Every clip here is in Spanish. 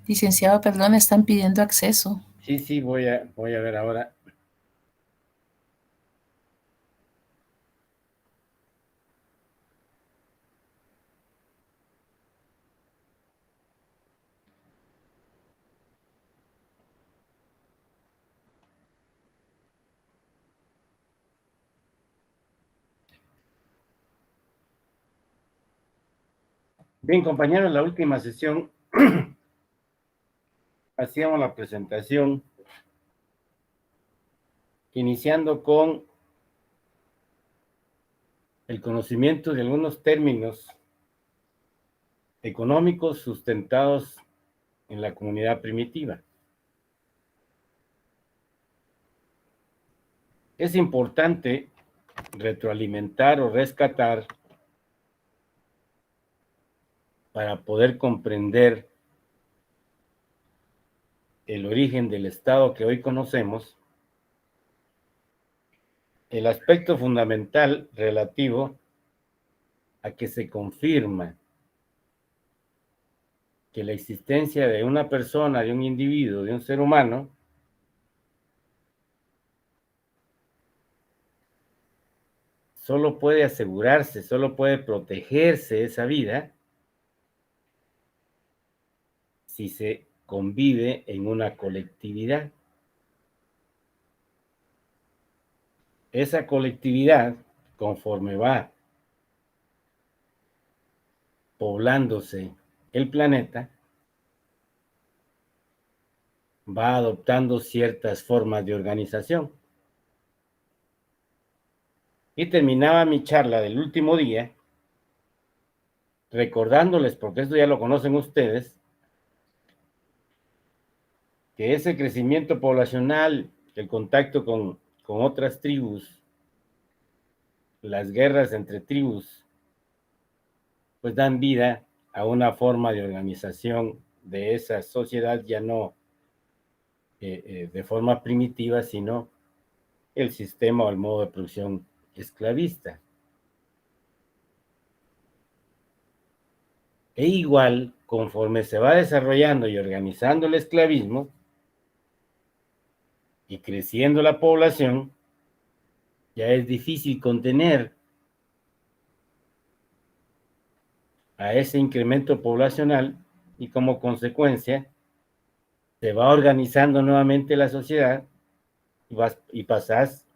Licenciado, perdón, están pidiendo acceso. Sí, voy a ver ahora. Bien, compañeros, la última sesión hacíamos la presentación iniciando con el conocimiento de algunos términos económicos sustentados en la comunidad primitiva. Es importante retroalimentar o rescatar para poder comprender el origen del Estado que hoy conocemos, el aspecto fundamental relativo a que se confirma que la existencia de una persona, de un individuo, de un ser humano, solo puede asegurarse, solo puede protegerse esa vida si se convive en una colectividad. Esa colectividad, conforme va poblándose el planeta, va adoptando ciertas formas de organización. Y terminaba mi charla del último día recordándoles, porque esto ya lo conocen ustedes, que ese crecimiento poblacional, el contacto con otras tribus, las guerras entre tribus, pues dan vida a una forma de organización de esa sociedad, ya no de forma primitiva, sino el sistema o el modo de producción esclavista. E igual, conforme se va desarrollando y organizando el esclavismo y creciendo la población, ya es difícil contener a ese incremento poblacional y como consecuencia se va organizando nuevamente la sociedad y pasas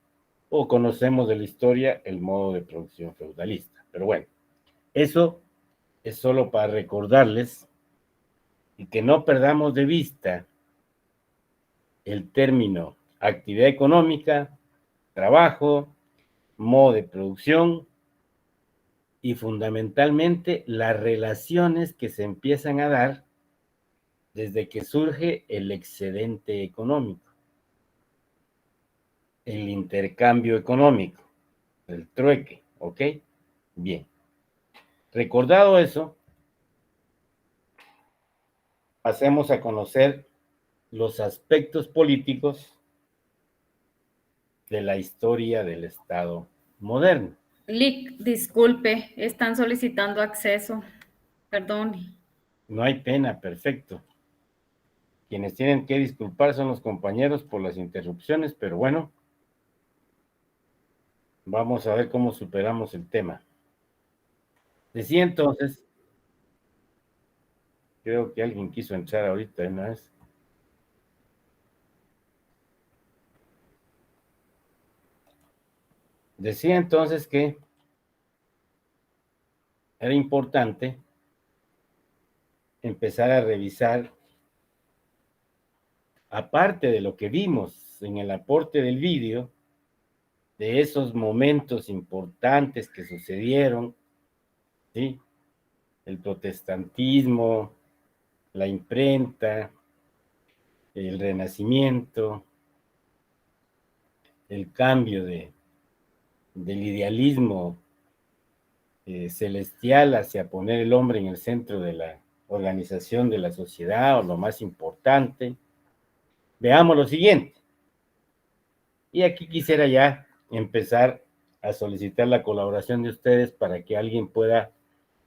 o conocemos de la historia el modo de producción feudalista. Pero bueno, eso es solo para recordarles y que no perdamos de vista el término actividad económica, trabajo, modo de producción y fundamentalmente las relaciones que se empiezan a dar desde que surge el excedente económico, el intercambio económico, el trueque, ¿ok? Bien. Recordado eso, pasemos a conocer los aspectos políticos de la historia del Estado moderno. Lick, disculpe, están solicitando acceso. Perdón. No hay pena, perfecto. Quienes tienen que disculpar son los compañeros por las interrupciones, pero bueno, vamos a ver cómo superamos el tema. Decía entonces, creo que alguien quiso entrar ahorita, ¿no es? Decía entonces que era importante empezar a revisar, aparte de lo que vimos en el aporte del vídeo, de esos momentos importantes que sucedieron, ¿sí? El protestantismo, la imprenta, el renacimiento, el cambio del idealismo celestial hacia poner el hombre en el centro de la organización de la sociedad o lo más importante. Veamos lo siguiente. Y aquí quisiera ya empezar a solicitar la colaboración de ustedes para que alguien pueda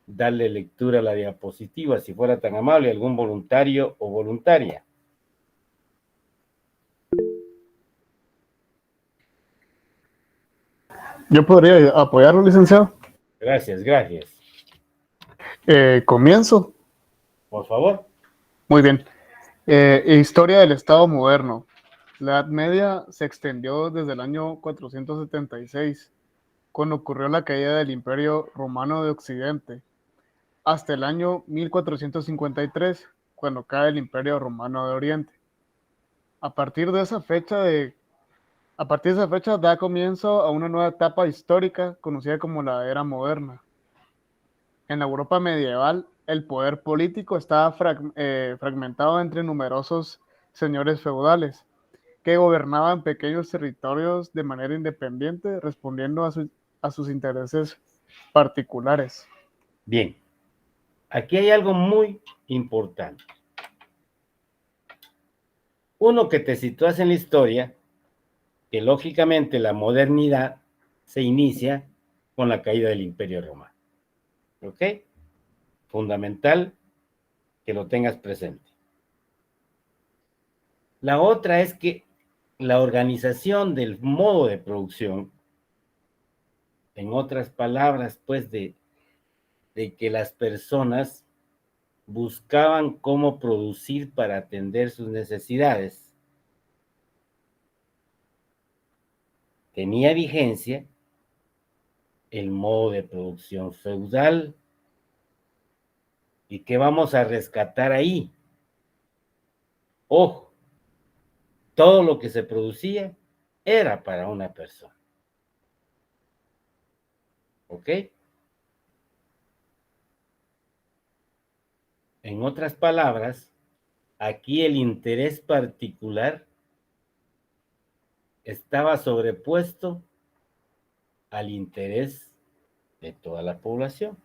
darle lectura a la diapositiva, si fuera tan amable, algún voluntario o voluntaria. Yo podría apoyarlo, licenciado. Gracias, gracias. Comienzo. Por favor. Muy bien. Historia del Estado moderno. La Edad Media se extendió desde el año 476, cuando ocurrió la caída del Imperio Romano de Occidente, hasta el año 1453, cuando cae el Imperio Romano de Oriente. A partir de esa fecha da comienzo a una nueva etapa histórica conocida como la Era Moderna. En la Europa medieval, el poder político estaba fragmentado entre numerosos señores feudales que gobernaban pequeños territorios de manera independiente, respondiendo a sus intereses particulares. Bien, aquí hay algo muy importante. Uno, que te sitúas en la historia, que lógicamente la modernidad se inicia con la caída del Imperio Romano. ¿Ok? Fundamental que lo tengas presente. La otra es que la organización del modo de producción, en otras palabras, pues de que las personas buscaban cómo producir para atender sus necesidades, tenía vigencia el modo de producción feudal. ¿Y qué vamos a rescatar ahí? Ojo, todo lo que se producía era para una persona. ¿Ok? En otras palabras, aquí el interés particular estaba sobrepuesto al interés de toda la población.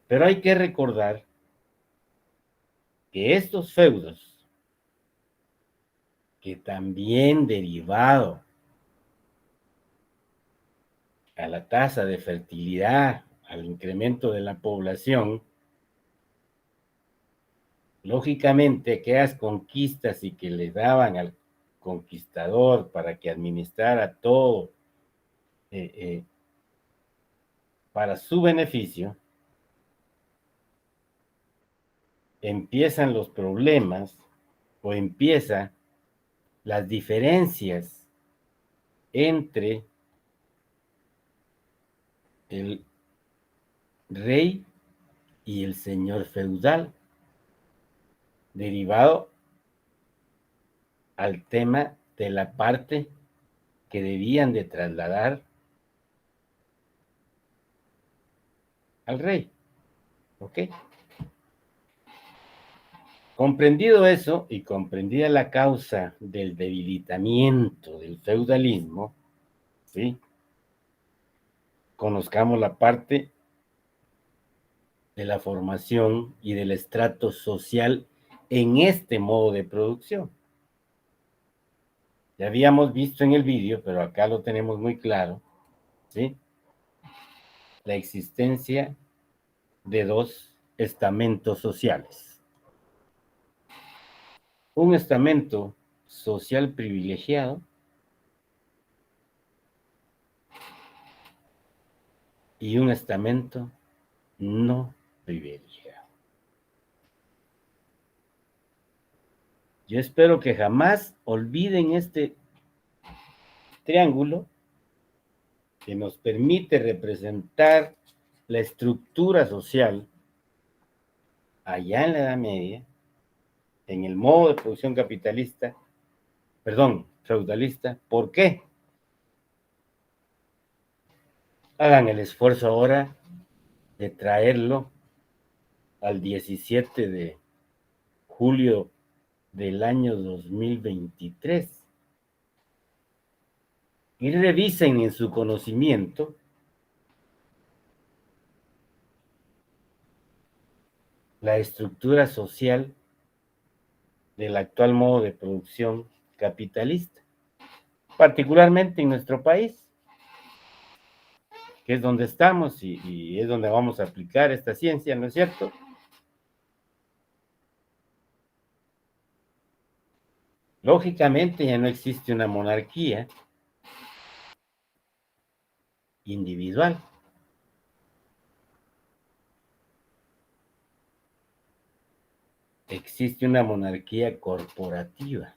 Pero hay que recordar que estos feudos, que también derivado a la tasa de fertilidad, al incremento de la población, lógicamente aquellas conquistas y que le daban al conquistador para que administrara todo para su beneficio, empiezan los problemas o empiezan las diferencias entre el rey y el señor feudal, derivado al tema de la parte que debían de trasladar al rey. ¿Ok? Comprendido eso y comprendida la causa del debilitamiento del feudalismo, ¿sí? Conozcamos la parte de la formación y del estrato social en este modo de producción. Ya habíamos visto en el vídeo, pero acá lo tenemos muy claro, ¿sí? La existencia de dos estamentos sociales. Un estamento social privilegiado y un estamento no privilegiado. Yo espero que jamás olviden este triángulo que nos permite representar la estructura social allá en la Edad Media, en el modo de producción capitalista, feudalista. ¿Por qué? Hagan el esfuerzo ahora de traerlo al 17 de julio del año 2023 y revisen en su conocimiento la estructura social del actual modo de producción capitalista, particularmente en nuestro país. que es donde estamos y es donde vamos a aplicar esta ciencia, ¿no es cierto? Lógicamente ya no existe una monarquía individual. Existe una monarquía corporativa.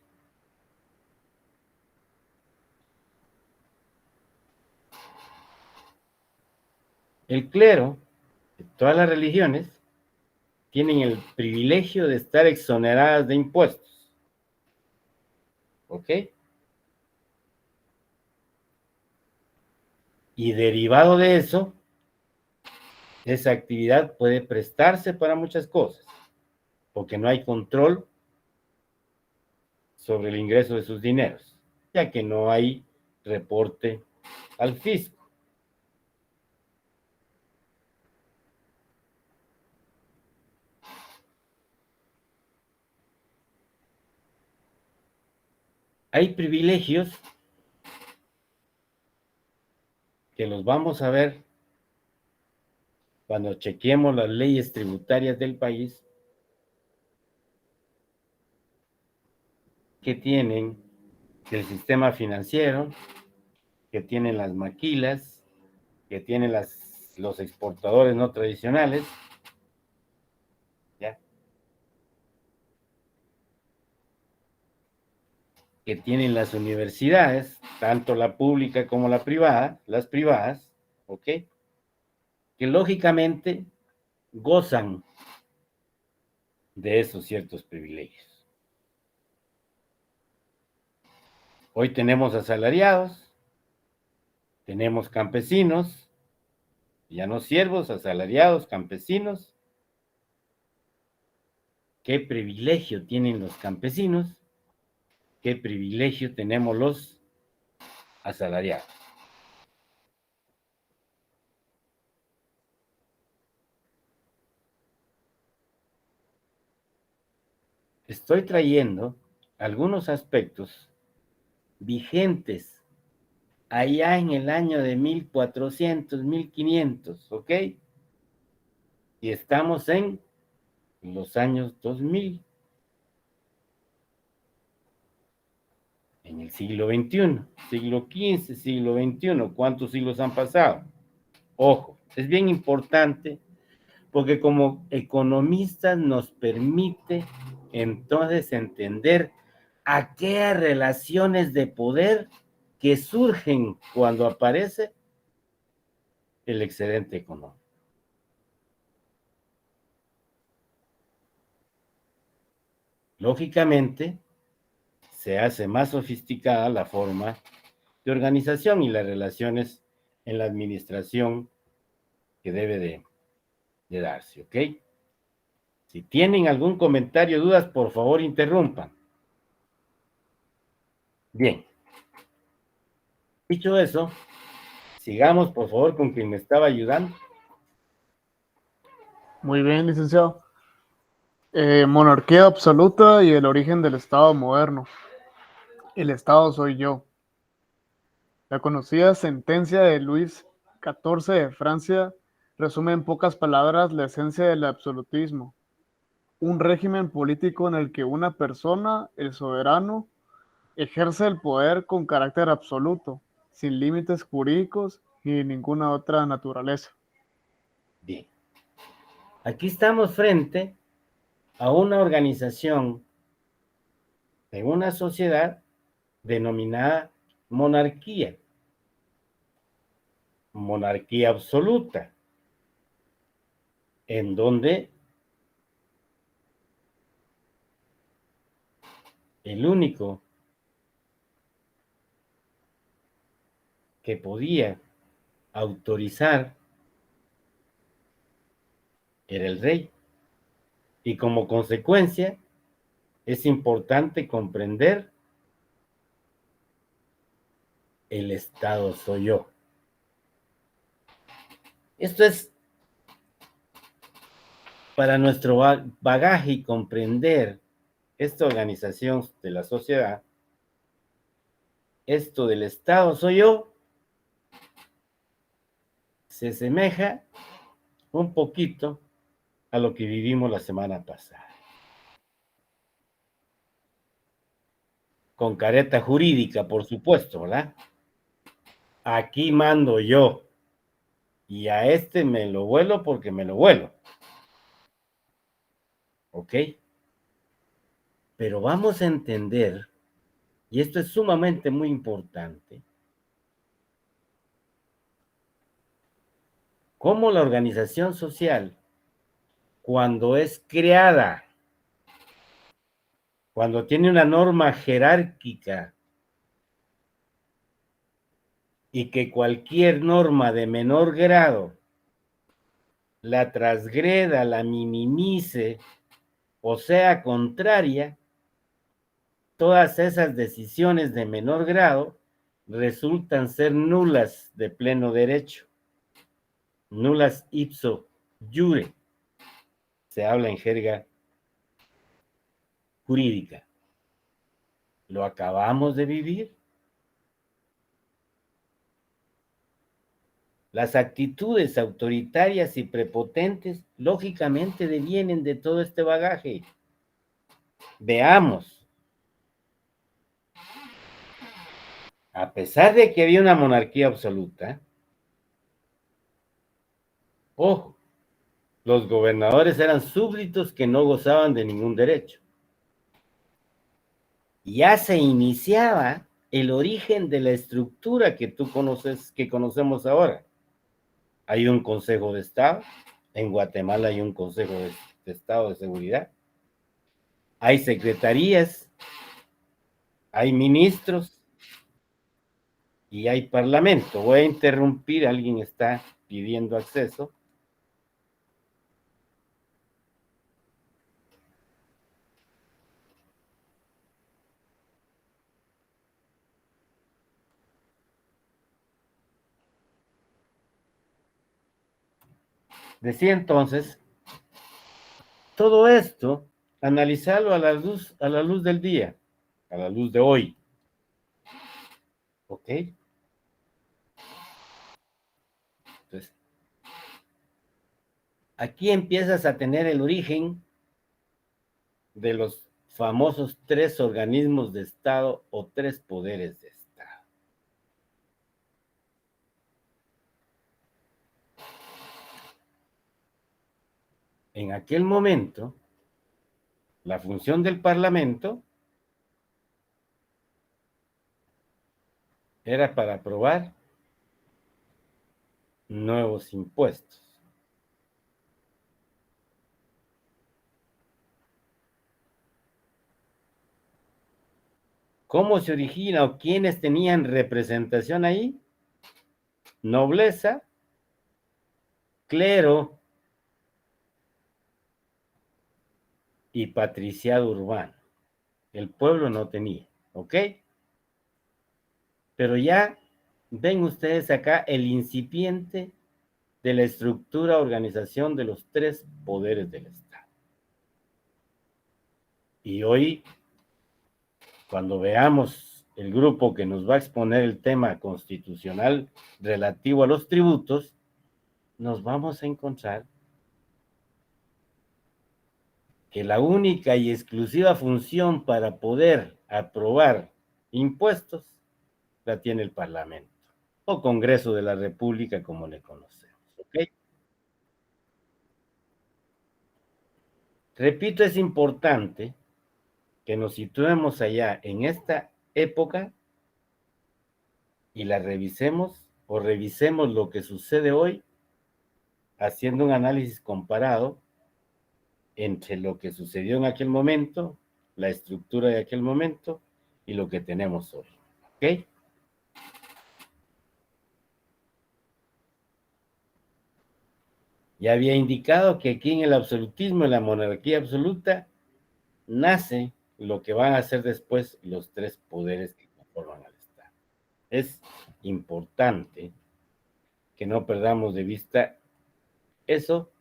El clero de todas las religiones tienen el privilegio de estar exoneradas de impuestos. ¿Ok? Y derivado de eso, esa actividad puede prestarse para muchas cosas, porque no hay control sobre el ingreso de sus dineros, ya que no hay reporte al fisco. Hay privilegios que los vamos a ver cuando chequeemos las leyes tributarias del país, que tienen el sistema financiero, que tienen las maquilas, que tienen los exportadores no tradicionales, ¿ya? Que tienen las universidades, tanto la pública como la privada, las privadas, ¿ok? Que lógicamente gozan de esos ciertos privilegios. Hoy tenemos asalariados, tenemos campesinos, ya no siervos, asalariados, campesinos. ¿Qué privilegio tienen los campesinos? ¿Qué privilegio tenemos los asalariados? Estoy trayendo algunos aspectos vigentes allá en el año de 1400, 1500, ¿ok? Y estamos en los años 2000, en el siglo XXI, siglo XV, siglo XXI. ¿Cuántos siglos han pasado? Ojo, es bien importante porque como economistas nos permite entonces entender aquellas relaciones de poder que surgen cuando aparece el excedente económico. Lógicamente, se hace más sofisticada la forma de organización y las relaciones en la administración que debe de darse, ¿ok? Si tienen algún comentario o dudas, por favor, interrumpan. Bien. Dicho eso, sigamos, por favor, con quien me estaba ayudando. Muy bien, licenciado. Monarquía absoluta y el origen del Estado moderno. El Estado soy yo. La conocida sentencia de Luis XIV de Francia resume en pocas palabras la esencia del absolutismo. Un régimen político en el que una persona, el soberano, ejerce el poder con carácter absoluto, sin límites jurídicos ni de ninguna otra naturaleza. Bien. Aquí estamos frente a una organización de una sociedad denominada monarquía. Monarquía absoluta, en donde el único que podía autorizar era el rey. Y como consecuencia, es importante comprender el Estado soy yo. Esto es para nuestro bagaje y comprender esta organización de la sociedad. Esto del Estado soy yo se asemeja un poquito a lo que vivimos la semana pasada. Con careta jurídica, por supuesto, ¿verdad? Aquí mando yo. Y a este me lo vuelo porque me lo vuelo. ¿Ok? Pero vamos a entender, y esto es sumamente muy importante, cómo la organización social, cuando es creada, cuando tiene una norma jerárquica y que cualquier norma de menor grado la transgreda, la minimice o sea contraria, todas esas decisiones de menor grado resultan ser nulas de pleno derecho, nulas ipso iure, se habla en jerga jurídica. Lo acabamos de vivir. Las actitudes autoritarias y prepotentes, lógicamente, devienen de todo este bagaje. Veamos. A pesar de que había una monarquía absoluta, ojo, los gobernadores eran súbditos que no gozaban de ningún derecho. Ya se iniciaba el origen de la estructura que tú conoces, que conocemos ahora. Hay un Consejo de Estado, en Guatemala hay un Consejo de Estado de Seguridad, hay secretarías, hay ministros y hay parlamento. Voy a interrumpir, alguien está pidiendo acceso. Decía entonces, todo esto, analizarlo a la luz del día, a la luz de hoy. ¿Ok? Entonces, aquí empiezas a tener el origen de los famosos 3 organismos de Estado o 3 poderes de Estado. En aquel momento, la función del Parlamento era para aprobar nuevos impuestos. ¿Cómo se origina o quiénes tenían representación ahí? Nobleza, clero y patriciado urbano. El pueblo no tenía, ¿ok? Pero ya ven ustedes acá el incipiente de la estructura organización de los 3 poderes del Estado. Y hoy, cuando veamos el grupo que nos va a exponer el tema constitucional relativo a los tributos, nos vamos a encontrar que la única y exclusiva función para poder aprobar impuestos la tiene el Parlamento o Congreso de la República, como le conocemos. ¿Ok? Repito, es importante que nos situemos allá en esta época y la revisemos o revisemos lo que sucede hoy haciendo un análisis comparado entre lo que sucedió en aquel momento, la estructura de aquel momento y lo que tenemos hoy. ¿Ok? Ya había indicado que aquí en el absolutismo, en la monarquía absoluta, nace lo que van a ser después los 3 poderes que conforman al Estado. Es importante que no perdamos de vista eso.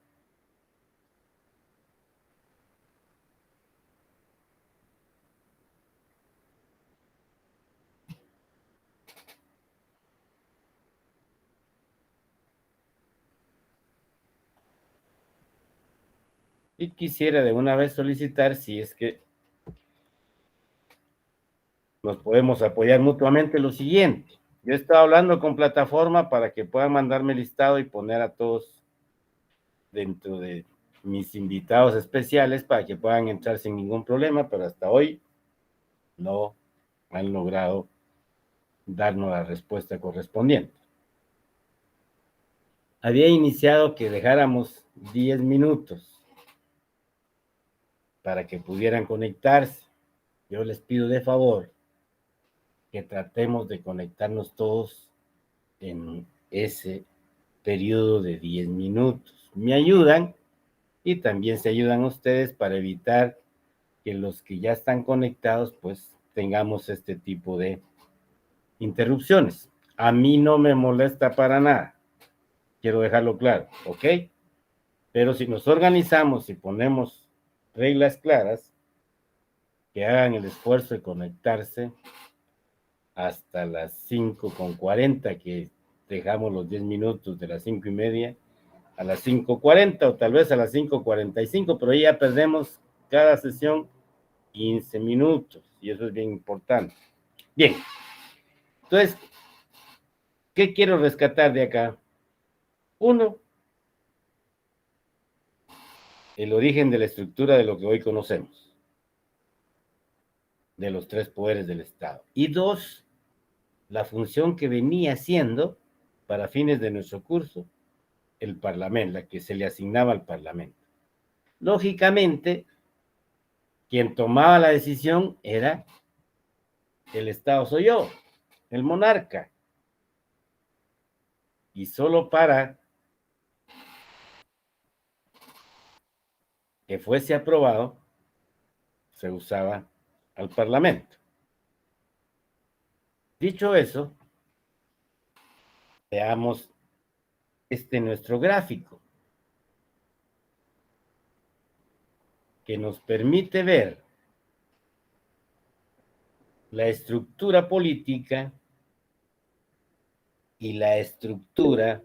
Y quisiera de una vez solicitar si es que nos podemos apoyar mutuamente lo siguiente. Yo he estado hablando con plataforma para que puedan mandarme listado y poner a todos dentro de mis invitados especiales para que puedan entrar sin ningún problema, pero hasta hoy no han logrado darnos la respuesta correspondiente. Había iniciado que dejáramos 10 minutos para que pudieran conectarse. Yo les pido de favor que tratemos de conectarnos todos en ese periodo de 10 minutos. Me ayudan y también se ayudan ustedes para evitar que los que ya están conectados pues tengamos este tipo de interrupciones. A mí no me molesta para nada, quiero dejarlo claro, ¿ok? Pero si nos organizamos y ponemos reglas claras, que hagan el esfuerzo de conectarse hasta las 5:40, que dejamos los 10 minutos de las 5:30 a las 5:40 o tal vez a las 5:45, pero ahí ya perdemos cada sesión 15 minutos y eso es bien importante. Bien, entonces, ¿qué quiero rescatar de acá? Uno, el origen de la estructura de lo que hoy conocemos, de los 3 poderes del Estado. Y dos, la función que venía haciendo para fines de nuestro curso el Parlamento, la que se le asignaba al Parlamento. Lógicamente, quien tomaba la decisión era el Estado, soy yo, el monarca. Y solo para que fuese aprobado, se usaba al Parlamento. Dicho eso, veamos nuestro gráfico, que nos permite ver la estructura política y la estructura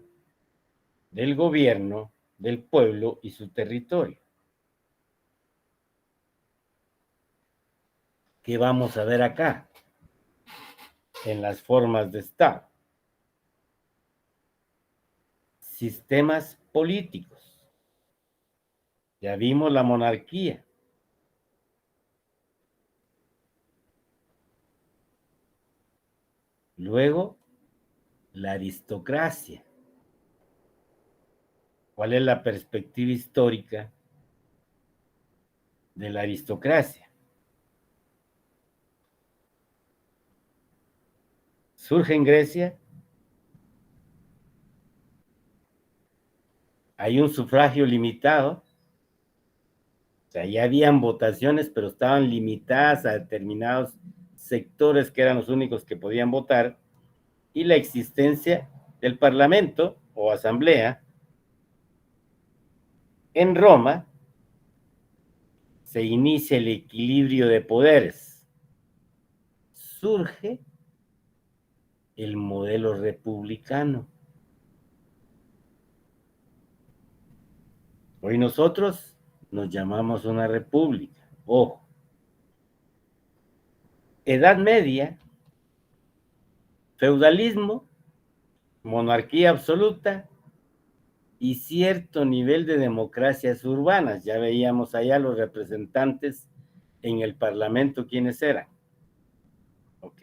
del gobierno, del pueblo y su territorio. ¿Qué vamos a ver acá? En las formas de Estado. Sistemas políticos. Ya vimos la monarquía. Luego, la aristocracia. ¿Cuál es la perspectiva histórica de la aristocracia? Surge en Grecia. Hay un sufragio limitado. O sea, ya habían votaciones, pero estaban limitadas a determinados sectores que eran los únicos que podían votar. Y la existencia del Parlamento o Asamblea. En Roma se inicia el equilibrio de poderes. Surge el modelo republicano. Hoy nosotros nos llamamos una república. Ojo. Edad Media, feudalismo, monarquía absoluta y cierto nivel de democracias urbanas. Ya veíamos allá los representantes en el Parlamento quiénes eran. ¿Ok?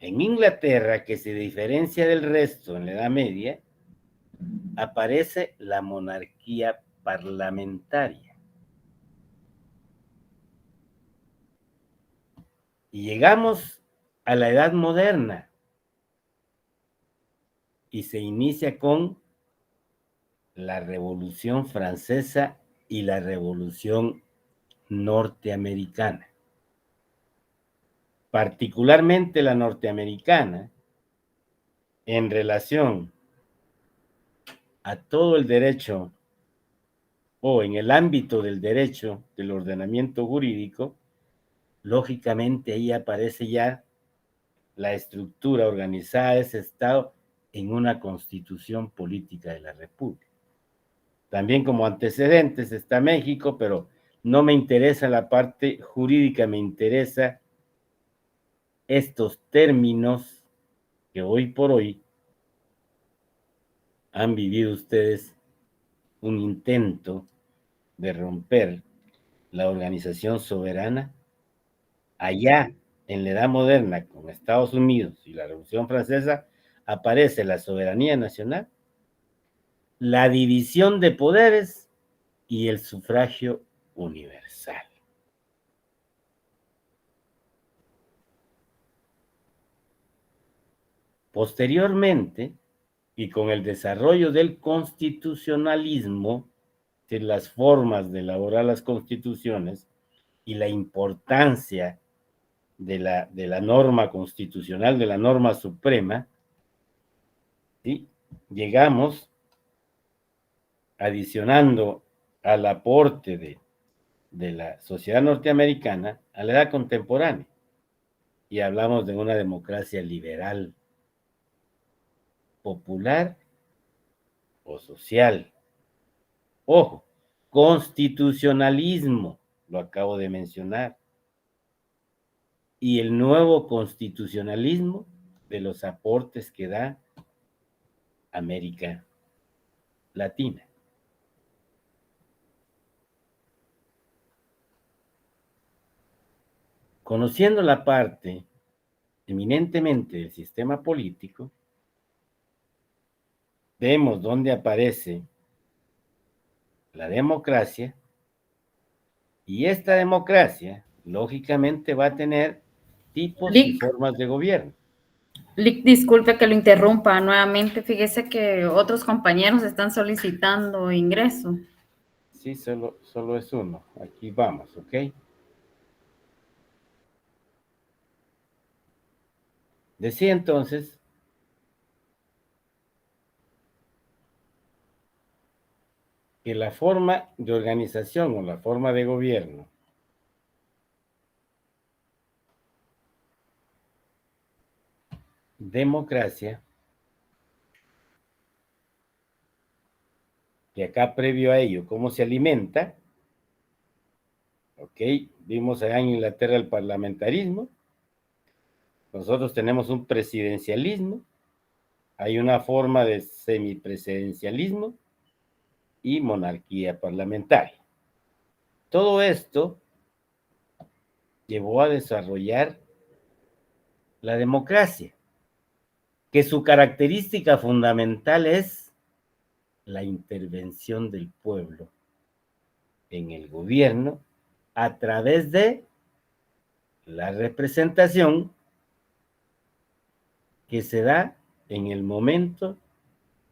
En Inglaterra, que se diferencia del resto en la Edad Media, aparece la monarquía parlamentaria. Y llegamos a la Edad Moderna y se inicia con la Revolución Francesa y la Revolución Norteamericana. Particularmente la norteamericana, en relación a todo el derecho o en el ámbito del derecho del ordenamiento jurídico, lógicamente ahí aparece ya la estructura organizada de ese Estado en una constitución política de la República. También como antecedentes está México, pero no me interesa la parte jurídica, me interesa estos términos que hoy por hoy han vivido ustedes un intento de romper la organización soberana allá en la Edad Moderna con Estados Unidos y la Revolución Francesa. Aparece la soberanía nacional, la división de poderes y el sufragio universal. Posteriormente, y con el desarrollo del constitucionalismo, de las formas de elaborar las constituciones y la importancia de la norma constitucional, de la norma suprema, ¿sí? Llegamos adicionando al aporte de la sociedad norteamericana a la edad contemporánea y hablamos de una democracia liberal, popular o social. Ojo, constitucionalismo, lo acabo de mencionar, y el nuevo constitucionalismo de los aportes que da América Latina. Conociendo la parte eminentemente del sistema político, vemos dónde aparece la democracia, y esta democracia, lógicamente, va a tener tipos y formas de gobierno. Disculpe que lo interrumpa nuevamente. Fíjese que otros compañeros están solicitando ingreso. Sí, solo es uno. Aquí vamos, ¿ok? Decía entonces que la forma de organización o la forma de gobierno democracia, que acá previo a ello, cómo se alimenta, ¿ok? Vimos allá en Inglaterra el parlamentarismo, nosotros tenemos un presidencialismo, hay una forma de semipresidencialismo y monarquía parlamentaria. Todo esto llevó a desarrollar la democracia, que su característica fundamental es la intervención del pueblo en el gobierno a través de la representación que se da en el momento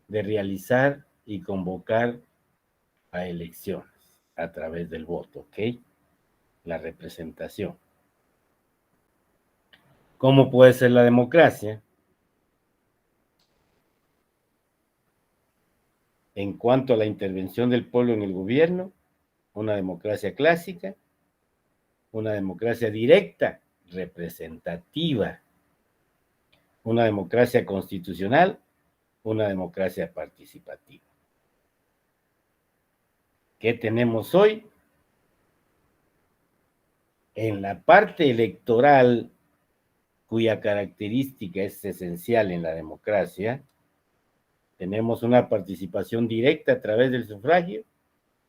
de realizar y convocar a elecciones a través del voto, ¿ok? La representación. ¿Cómo puede ser la democracia? En cuanto a la intervención del pueblo en el gobierno, una democracia clásica, una democracia directa, representativa, una democracia constitucional, una democracia participativa. ¿Qué tenemos hoy? En la parte electoral, cuya característica es esencial en la democracia, tenemos una participación directa a través del sufragio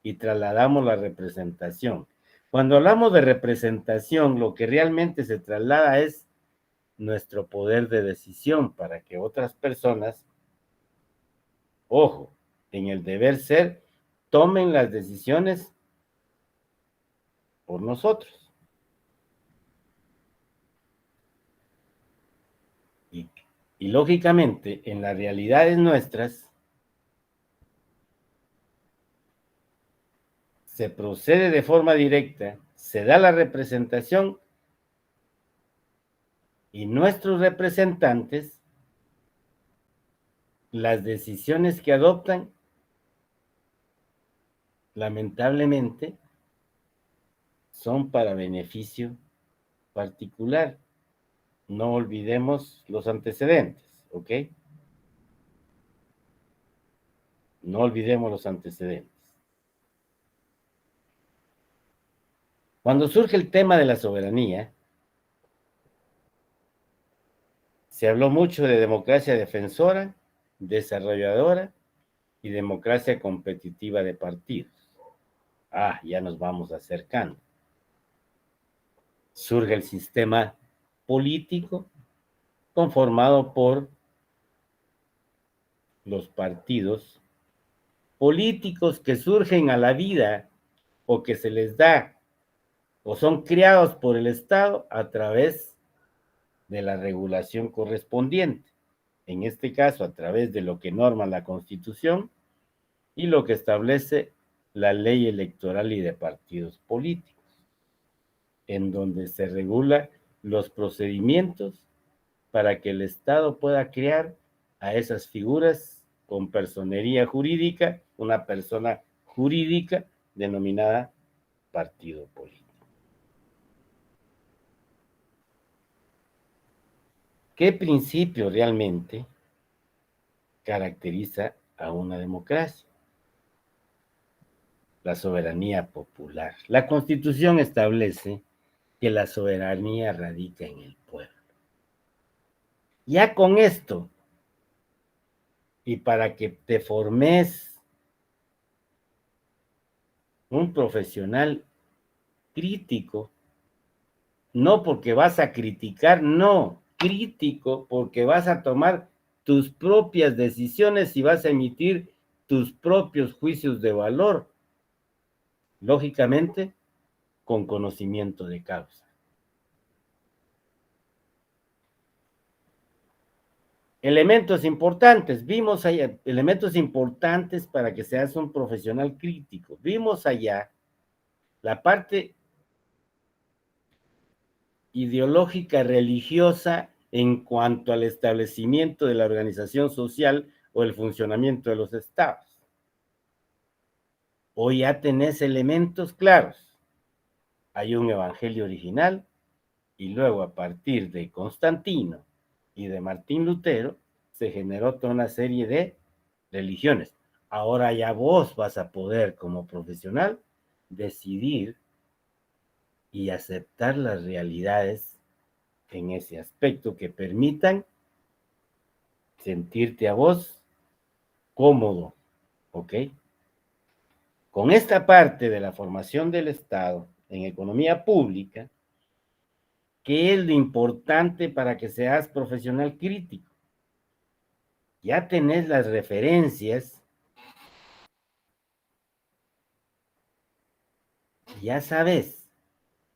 y trasladamos la representación. Cuando hablamos de representación, lo que realmente se traslada es nuestro poder de decisión para que otras personas, ojo, en el deber ser, tomen las decisiones por nosotros. Y lógicamente, en las realidades nuestras, se procede de forma directa, se da la representación y nuestros representantes, las decisiones que adoptan, lamentablemente, son para beneficio particular. No olvidemos los antecedentes, ¿ok? No olvidemos los antecedentes. Cuando surge el tema de la soberanía, se habló mucho de democracia defensora, desarrolladora y democracia competitiva de partidos. Ya nos vamos acercando. Surge el sistema político conformado por los partidos políticos que surgen a la vida o que se les da o son creados por el Estado a través de la regulación correspondiente. En este caso, a través de lo que norma la Constitución y lo que establece la ley electoral y de partidos políticos, en donde se regula los procedimientos para que el Estado pueda crear a esas figuras con personería jurídica, una persona jurídica denominada partido político. ¿Qué principio realmente caracteriza a una democracia? La soberanía popular. La Constitución establece que la soberanía radica en el pueblo. Ya con esto, y para que te formes un profesional crítico, no porque vas a criticar, no, crítico porque vas a tomar tus propias decisiones y vas a emitir tus propios juicios de valor, lógicamente con conocimiento de causa. Elementos importantes, vimos allá, elementos importantes para que seas un profesional crítico. Vimos allá la parte ideológica religiosa en cuanto al establecimiento de la organización social o el funcionamiento de los estados. Hoy ya tenés elementos claros. Hay un evangelio original y luego a partir de Constantino y de Martín Lutero se generó toda una serie de religiones. Ahora ya vos vas a poder como profesional decidir y aceptar las realidades en ese aspecto que permitan sentirte a vos cómodo, ¿ok? Con esta parte de la formación del Estado en economía pública, ¿qué es lo importante para que seas profesional crítico? Ya tenés las referencias, ya sabes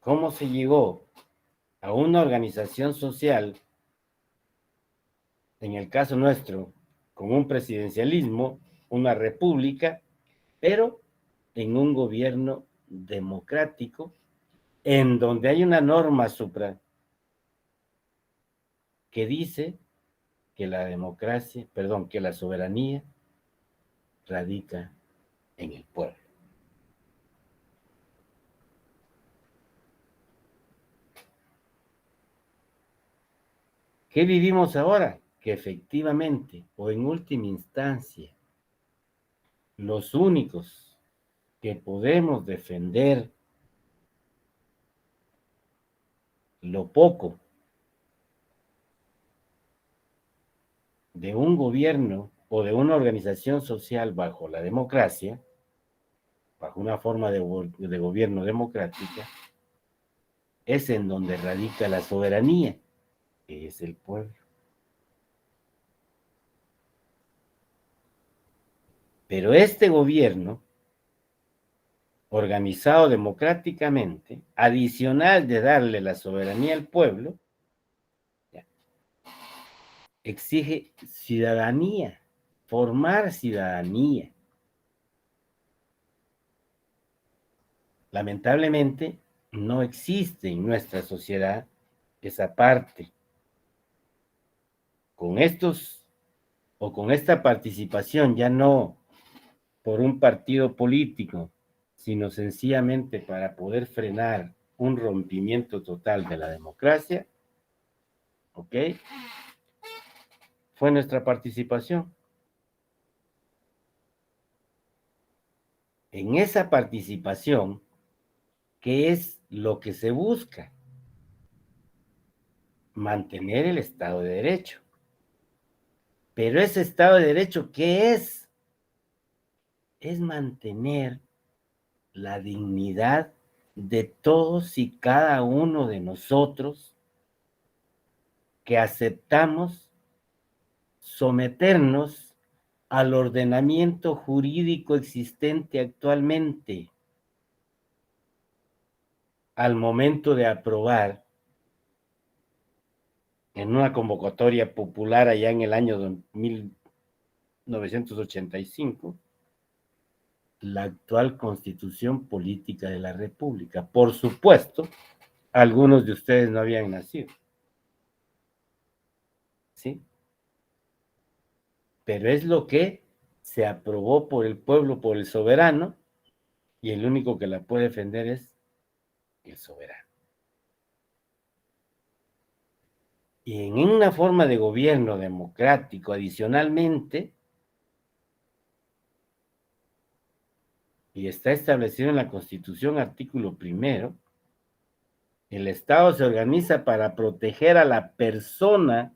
cómo se llegó a una organización social, en el caso nuestro, con un presidencialismo, una república, pero en un gobierno democrático, en donde hay una norma supra que dice que la democracia, perdón, que la soberanía radica en el pueblo. ¿Qué vivimos ahora? Que efectivamente, o en última instancia, los únicos que podemos defender lo poco de un gobierno o de una organización social bajo la democracia, bajo una forma de gobierno democrática, es en donde radica la soberanía, que es el pueblo. Pero este gobierno, organizado democráticamente, adicional de darle la soberanía al pueblo, exige ciudadanía, formar ciudadanía. Lamentablemente, no existe en nuestra sociedad esa parte. Con estos o con esta participación, ya no por un partido político, sino sencillamente para poder frenar un rompimiento total de la democracia, ¿ok? Fue nuestra participación. En esa participación ¿qué es lo que se busca? Mantener el Estado de Derecho. Pero ese Estado de Derecho, ¿qué es? Es mantener la dignidad de todos y cada uno de nosotros que aceptamos someternos al ordenamiento jurídico existente actualmente al momento de aprobar en una convocatoria popular allá en el año 1985 la actual Constitución Política de la República. Por supuesto, algunos de ustedes no habían nacido. ¿Sí? Pero es lo que se aprobó por el pueblo, por el soberano, y el único que la puede defender es el soberano. Y en una forma de gobierno democrático, adicionalmente, y está establecido en la Constitución, artículo 1, el Estado se organiza para proteger a la persona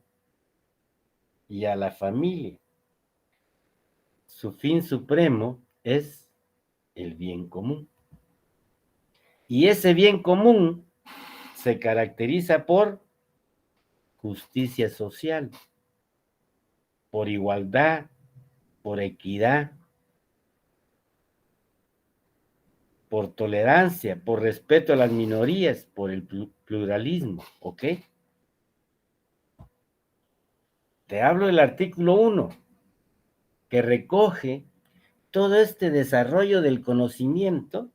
y a la familia. Su fin supremo es el bien común. Y ese bien común se caracteriza por justicia social, por igualdad, por equidad, por tolerancia, por respeto a las minorías, por el pluralismo, ¿ok? Te hablo del artículo 1, que recoge todo este desarrollo del conocimiento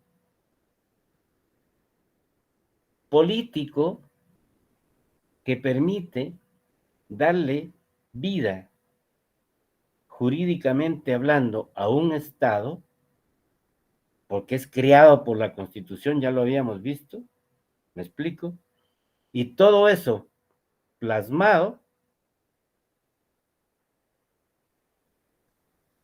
político que permite darle vida, jurídicamente hablando, a un Estado, porque es creado por la Constitución, ya lo habíamos visto, ¿me explico? Y todo eso plasmado,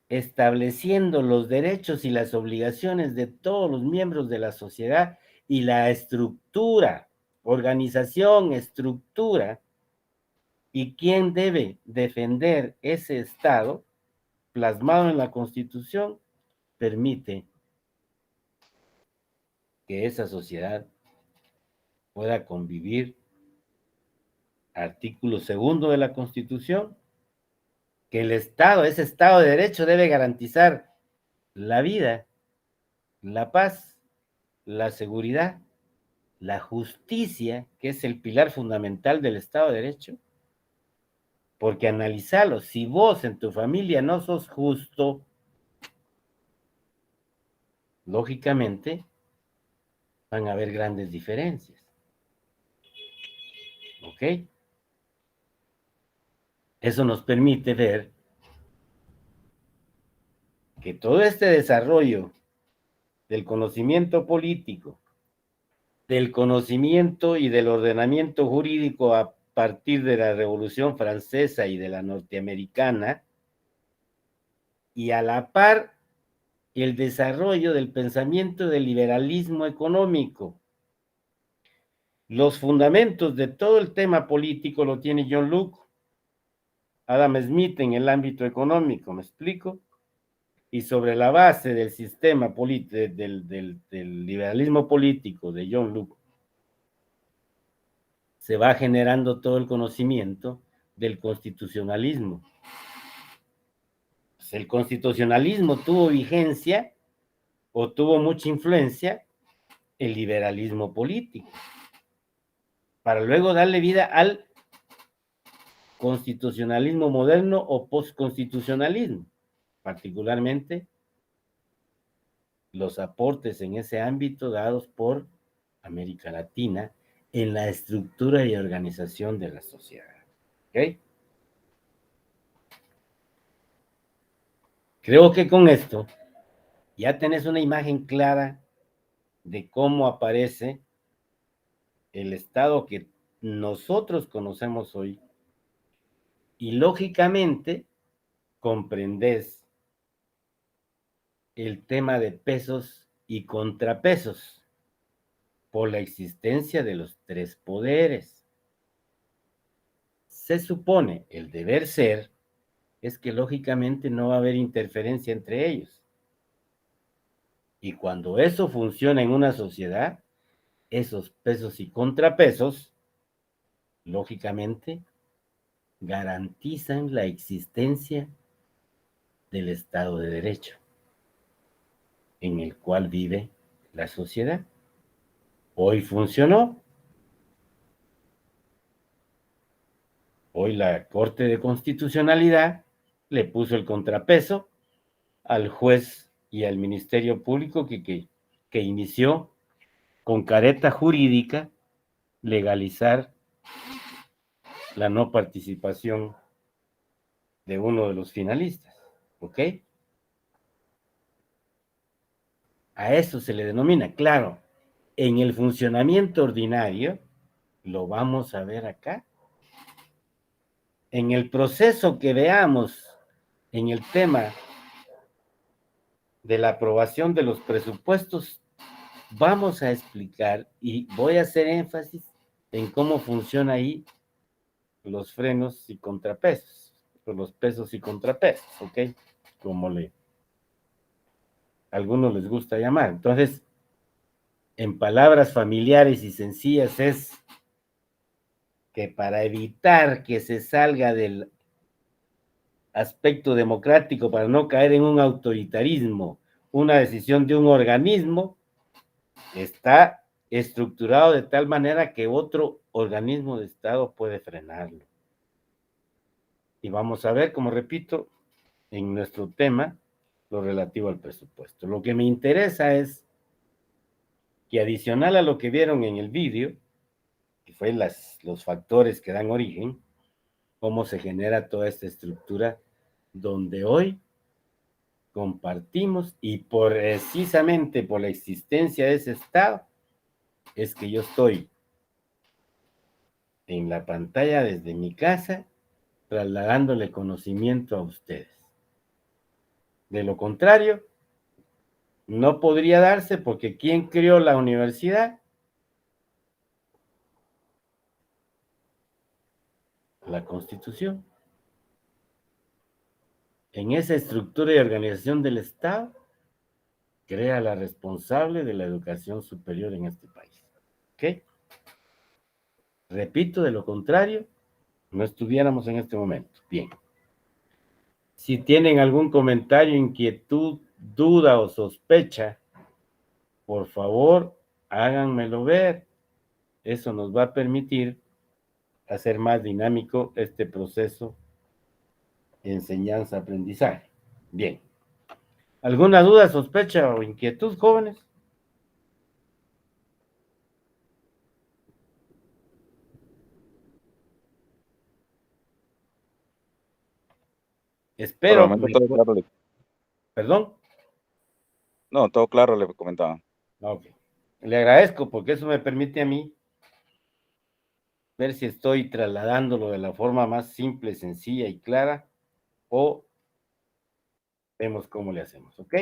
estableciendo los derechos y las obligaciones de todos los miembros de la sociedad y la estructura, organización, estructura, y quién debe defender ese Estado, plasmado en la Constitución, permite que esa sociedad pueda convivir. Artículo 2 de la Constitución, que el Estado, ese Estado de Derecho, debe garantizar la vida, la paz, la seguridad, la justicia, que es el pilar fundamental del Estado de Derecho, porque analizalo, si vos en tu familia no sos justo, lógicamente van a haber grandes diferencias. ¿Ok? Eso nos permite ver que todo este desarrollo del conocimiento político, del conocimiento y del ordenamiento jurídico a partir de la Revolución Francesa y de la norteamericana, y a la par el desarrollo del pensamiento del liberalismo económico. Los fundamentos de todo el tema político lo tiene John Locke, Adam Smith en el ámbito económico, ¿me explico? Y sobre la base del sistema del liberalismo político de John Locke, se va generando todo el conocimiento del constitucionalismo. Pues el constitucionalismo tuvo vigencia o tuvo mucha influencia el liberalismo político, para luego darle vida al constitucionalismo moderno o postconstitucionalismo, particularmente los aportes en ese ámbito dados por América Latina en la estructura y organización de la sociedad. ¿Ok? Creo que con esto ya tenés una imagen clara de cómo aparece el Estado que nosotros conocemos hoy y lógicamente comprendés el tema de pesos y contrapesos. por la existencia de los tres poderes. Se supone, el deber ser, es que lógicamente no va a haber interferencia entre ellos. Y cuando eso funciona en una sociedad, esos pesos y contrapesos, lógicamente, garantizan la existencia del Estado de Derecho, en el cual vive la sociedad. Hoy funcionó. Hoy la Corte de Constitucionalidad le puso el contrapeso al juez y al Ministerio Público que inició con careta jurídica legalizar la no participación de uno de los finalistas. ¿Ok? A eso se le denomina, claro, en el funcionamiento ordinario, lo vamos a ver acá. En el proceso que veamos en el tema de la aprobación de los presupuestos, vamos a explicar y voy a hacer énfasis en cómo funciona ahí los frenos y contrapesos, o los pesos y contrapesos, ¿ok? Como a algunos les gusta llamar. Entonces, en palabras familiares y sencillas es que para evitar que se salga del aspecto democrático, para no caer en un autoritarismo, una decisión de un organismo, está estructurado de tal manera que otro organismo de Estado puede frenarlo. Y vamos a ver, como repito, en nuestro tema, lo relativo al presupuesto. Lo que me interesa es que adicional a lo que vieron en el vídeo, que fue los factores que dan origen, cómo se genera toda esta estructura, donde hoy compartimos y precisamente por la existencia de ese Estado, es que yo estoy en la pantalla desde mi casa, trasladándole conocimiento a ustedes. De lo contrario, no podría darse porque ¿quién creó la universidad? La Constitución. En esa estructura y organización del Estado, crea la responsable de la educación superior en este país. ¿Ok? Repito, de lo contrario, no estuviéramos en este momento. Bien. Si tienen algún comentario, inquietud, duda o sospecha, por favor, háganmelo ver. Eso nos va a permitir hacer más dinámico este proceso de enseñanza-aprendizaje. Bien. ¿Alguna duda, sospecha o inquietud, jóvenes? Por el Espero. momento todo claro. ¿Perdón? No, todo claro, le comentaba. Ok. Le agradezco porque eso me permite a mí ver si estoy trasladándolo de la forma más simple, sencilla y clara o vemos cómo le hacemos, ¿ok?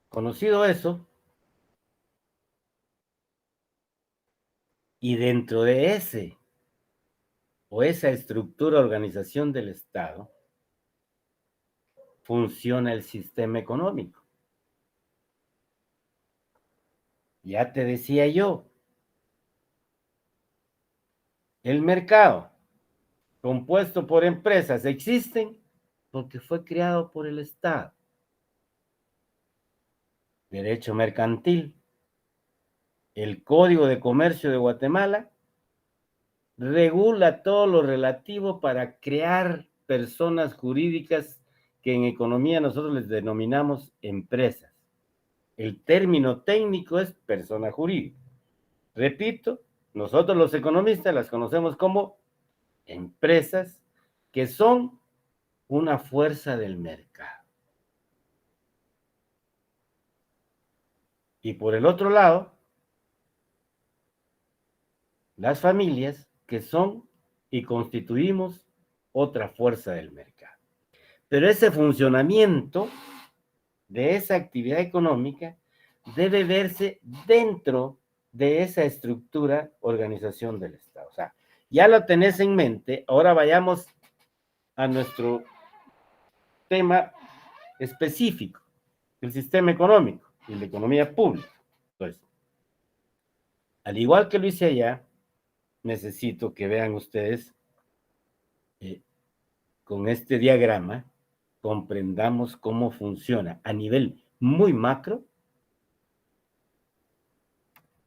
Conocido eso, y dentro de ese o esa estructura organización del Estado, funciona el sistema económico. Ya te decía yo, el mercado compuesto por empresas existen porque fue creado por el Estado. Derecho mercantil. El Código de Comercio de Guatemala regula todo lo relativo para crear personas jurídicas que en economía nosotros les denominamos empresas. El término técnico es persona jurídica. Repito, nosotros los economistas las conocemos como empresas que son una fuerza del mercado. Y por el otro lado, las familias que son y constituimos otra fuerza del mercado. Pero ese funcionamiento de esa actividad económica debe verse dentro de esa estructura organización del Estado. O sea, ya lo tenés en mente, ahora vayamos a nuestro tema específico, el sistema económico y la economía pública. Entonces, al igual que lo hice allá, necesito que vean ustedes con este diagrama, comprendamos cómo funciona a nivel muy macro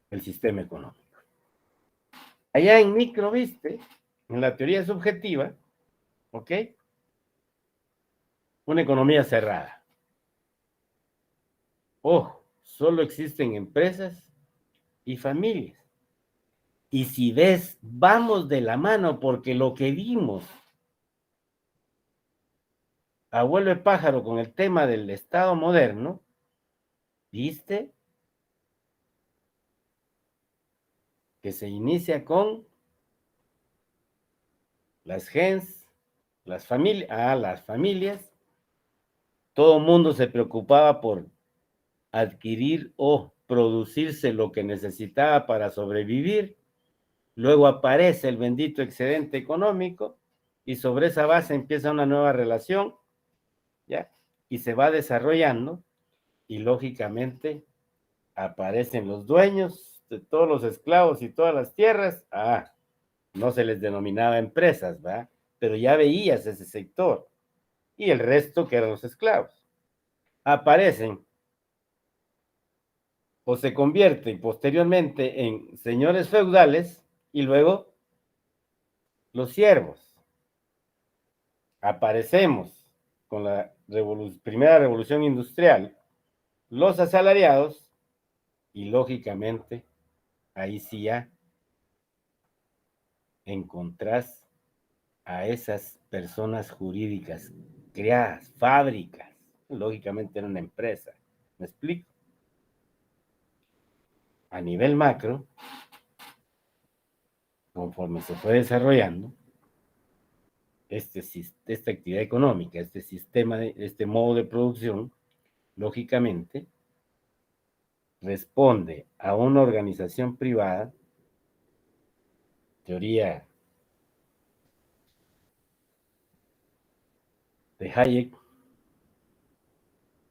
el sistema económico. Allá en micro, viste, en la teoría subjetiva, ¿ok? Una economía cerrada. Ojo, solo existen empresas y familias. Y si ves, vamos de la mano porque lo que vimos abuelo de pájaro con el tema del Estado moderno, ¿viste? Que se inicia con las gens, las familias, todo el mundo se preocupaba por adquirir o producirse lo que necesitaba para sobrevivir, luego aparece el bendito excedente económico y sobre esa base empieza una nueva relación, ¿ya? Y se va desarrollando y lógicamente aparecen los dueños de todos los esclavos y todas las tierras. No se les denominaba empresas, ¿va? Pero ya veías ese sector. Y el resto que eran los esclavos. Aparecen o se convierten posteriormente en señores feudales y luego los siervos. Aparecemos con la primera revolución industrial, los asalariados y lógicamente ahí sí ya encontrás a esas personas jurídicas creadas, fábricas, lógicamente era una empresa. ¿Me explico? A nivel macro, conforme se fue desarrollando esta actividad económica, este sistema, este modo de producción, lógicamente, responde a una organización privada, teoría de Hayek,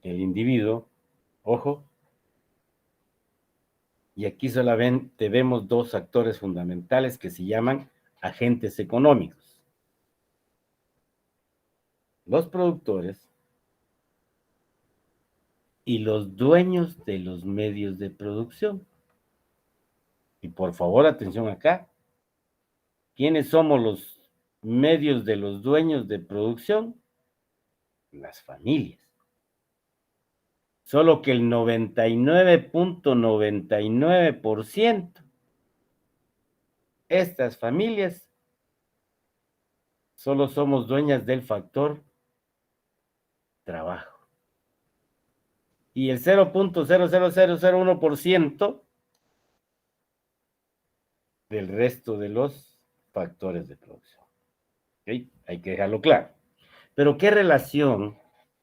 el individuo, ojo, y aquí solamente vemos dos actores fundamentales que se llaman agentes económicos. Los productores y los dueños de los medios de producción. Y por favor, atención acá. ¿Quiénes somos los medios de los dueños de producción? Las familias. Solo que el 99.99% estas familias solo somos dueñas del factor trabajo. Y el 0.00001% del resto de los factores de producción. ¿Okay? Hay que dejarlo claro. Pero ¿qué relación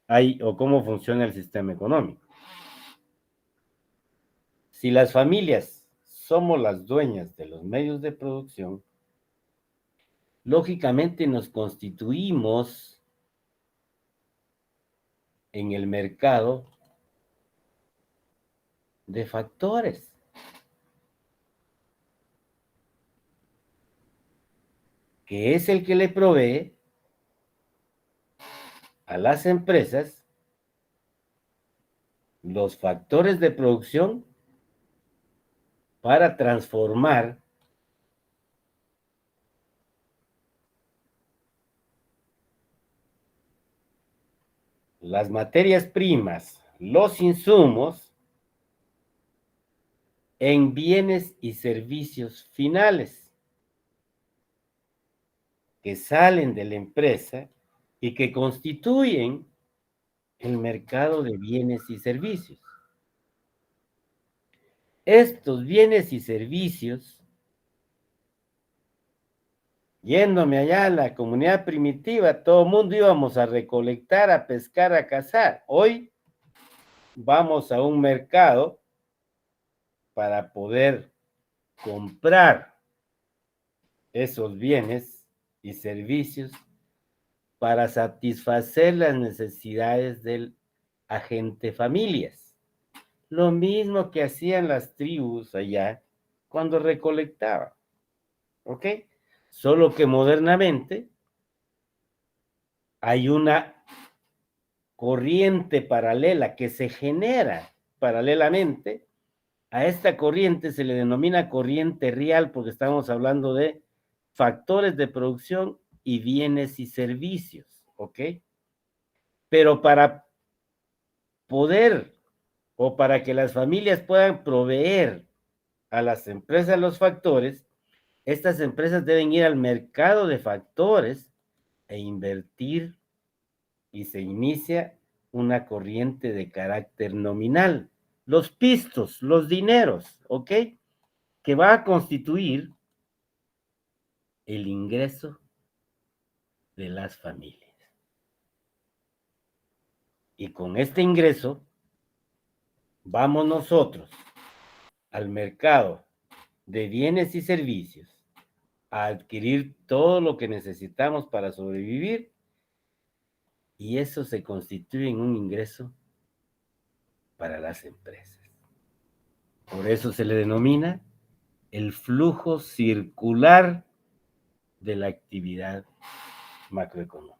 hay o cómo funciona el sistema económico? Si las familias somos las dueñas de los medios de producción, lógicamente nos constituimos en el mercado de factores. Que es el que le provee a las empresas los factores de producción para transformar las materias primas, los insumos, en bienes y servicios finales que salen de la empresa y que constituyen el mercado de bienes y servicios. Estos bienes y servicios, yéndome allá a la comunidad primitiva, todo el mundo íbamos a recolectar, a pescar, a cazar. Hoy vamos a un mercado para poder comprar esos bienes y servicios para satisfacer las necesidades del agente familias. Lo mismo que hacían las tribus allá cuando recolectaban. ¿Ok? Solo que modernamente hay una corriente paralela que se genera paralelamente. A esta corriente se le denomina corriente real porque estamos hablando de factores de producción y bienes y servicios, ¿ok? Pero para poder o para que las familias puedan proveer a las empresas los factores, estas empresas deben ir al mercado de factores e invertir, y se inicia una corriente de carácter nominal. Los pistos, los dineros, ¿ok? Que va a constituir el ingreso de las familias. Y con este ingreso vamos nosotros al mercado de bienes y servicios a adquirir todo lo que necesitamos para sobrevivir, y eso se constituye en un ingreso para las empresas. Por eso se le denomina el flujo circular de la actividad macroeconómica.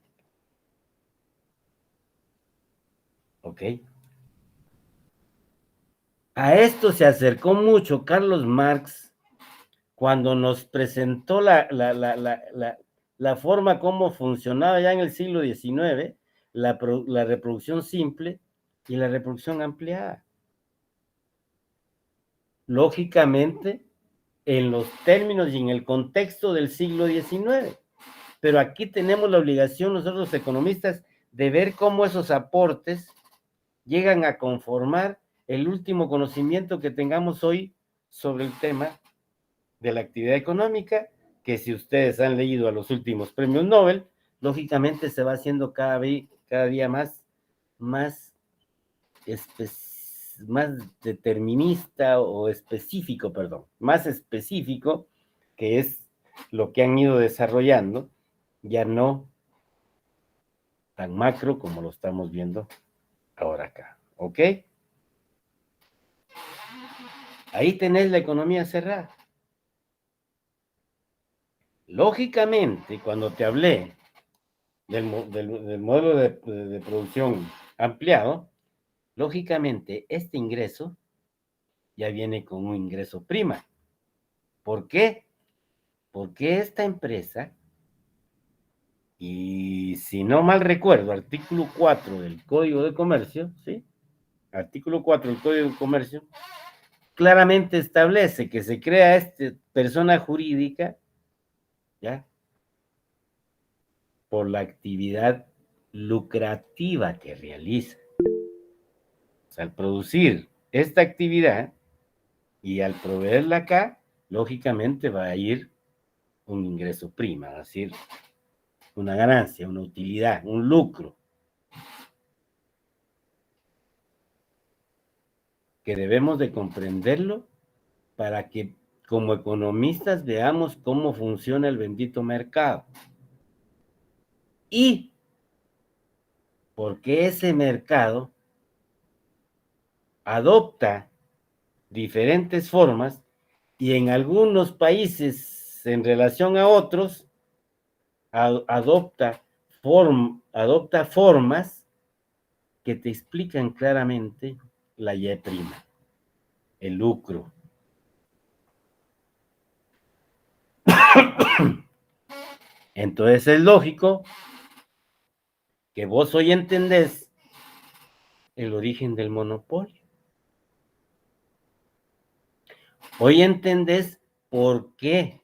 ¿Ok? A esto se acercó mucho Carlos Marx cuando nos presentó la forma como funcionaba ya en el siglo XIX la reproducción simple y la reproducción ampliada. Lógicamente, en los términos y en el contexto del siglo XIX. Pero aquí tenemos la obligación nosotros los economistas de ver cómo esos aportes llegan a conformar el último conocimiento que tengamos hoy sobre el tema de la actividad económica, que si ustedes han leído a los últimos premios Nobel, lógicamente se va haciendo cada día más determinista o específico, más específico, que es lo que han ido desarrollando, ya no tan macro como lo estamos viendo ahora acá, ¿ok? Ahí tenés la economía cerrada. Lógicamente, cuando te hablé del modelo de producción ampliado, lógicamente este ingreso ya viene con un ingreso prima. ¿Por qué? Porque esta empresa, y si no mal recuerdo, artículo 4 del Código de Comercio, ¿sí? Artículo 4 del Código de Comercio, claramente establece que se crea esta persona jurídica, ¿ya? Por la actividad lucrativa que realiza. O sea, al producir esta actividad y al proveerla acá, lógicamente va a ir un ingreso prima, es decir, una ganancia, una utilidad, un lucro, que debemos de comprenderlo para que como economistas veamos cómo funciona el bendito mercado. Y porque ese mercado adopta diferentes formas y en algunos países en relación a otros adopta formas que te explican claramente la Y', el lucro. Entonces es lógico que vos hoy entendés el origen del monopolio. Hoy entendés por qué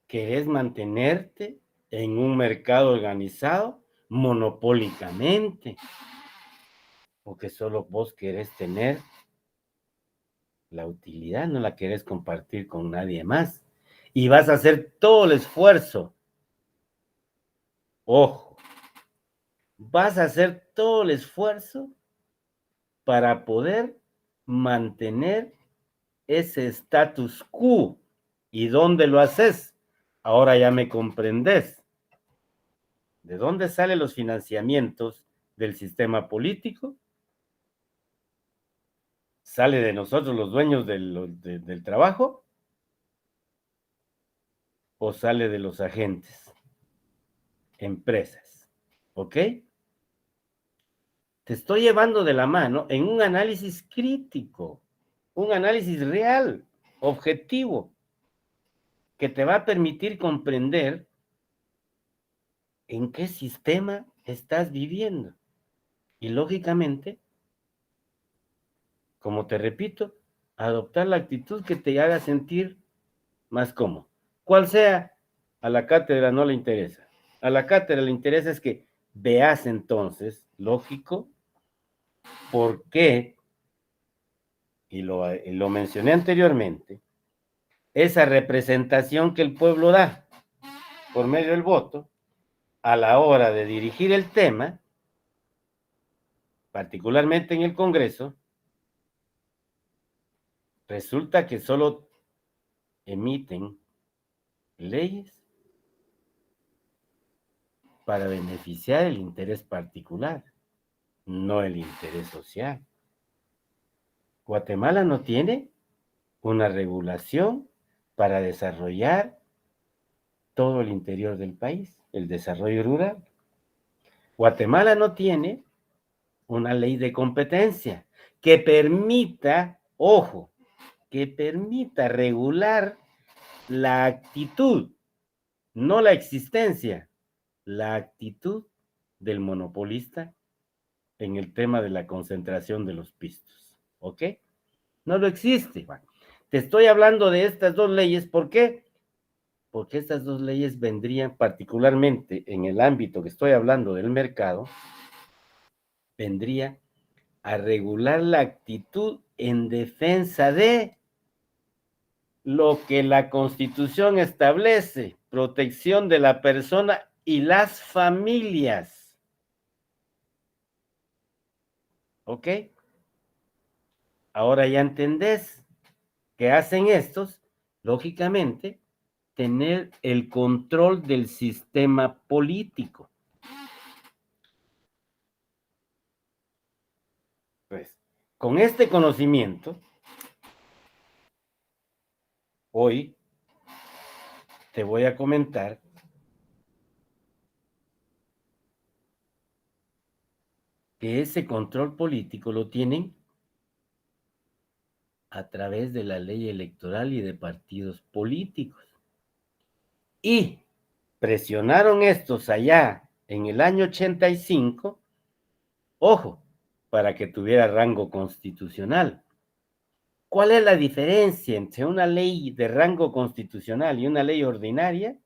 querés mantenerte en un mercado organizado monopólicamente, porque solo vos querés tener la utilidad, no la querés compartir con nadie más. Y vas a hacer todo el esfuerzo. Ojo, vas a hacer todo el esfuerzo para poder mantener ese status quo. ¿Y dónde lo haces? Ahora ya me comprendes. ¿De dónde salen los financiamientos del sistema político? ¿Sale de nosotros los dueños del trabajo? ¿O sale de los agentes? Empresas. ¿Ok? Te estoy llevando de la mano en un análisis crítico, un análisis real, objetivo, que te va a permitir comprender en qué sistema estás viviendo. Y lógicamente, como te repito, adoptar la actitud que te haga sentir más cómodo. Cual sea, a la cátedra no le interesa. A la cátedra le interesa es que veas entonces, lógico, por qué, y lo mencioné anteriormente, esa representación que el pueblo da por medio del voto, a la hora de dirigir el tema, particularmente en el Congreso, resulta que solo emiten leyes para beneficiar el interés particular, no el interés social. Guatemala no tiene una regulación para desarrollar todo el interior del país, el desarrollo rural. Guatemala no tiene una ley de competencia que permita, ojo, que permita regular la actitud, no la existencia, la actitud del monopolista en el tema de la concentración de los pistos. ¿Ok? No lo existe. Bueno, te estoy hablando de estas dos leyes. ¿Por qué? Porque estas dos leyes vendrían particularmente en el ámbito que estoy hablando del mercado, vendría a regular la actitud en defensa de lo que la Constitución establece, protección de la persona y las familias. ¿Ok? Ahora ya entendés qué hacen estos, lógicamente, tener el control del sistema político. Pues, con este conocimiento, hoy te voy a comentar que ese control político lo tienen a través de la ley electoral y de partidos políticos. Y presionaron estos allá en el año 85, ojo, para que tuviera rango constitucional. ¿Cuál es la diferencia entre una ley de rango constitucional y una ley ordinaria?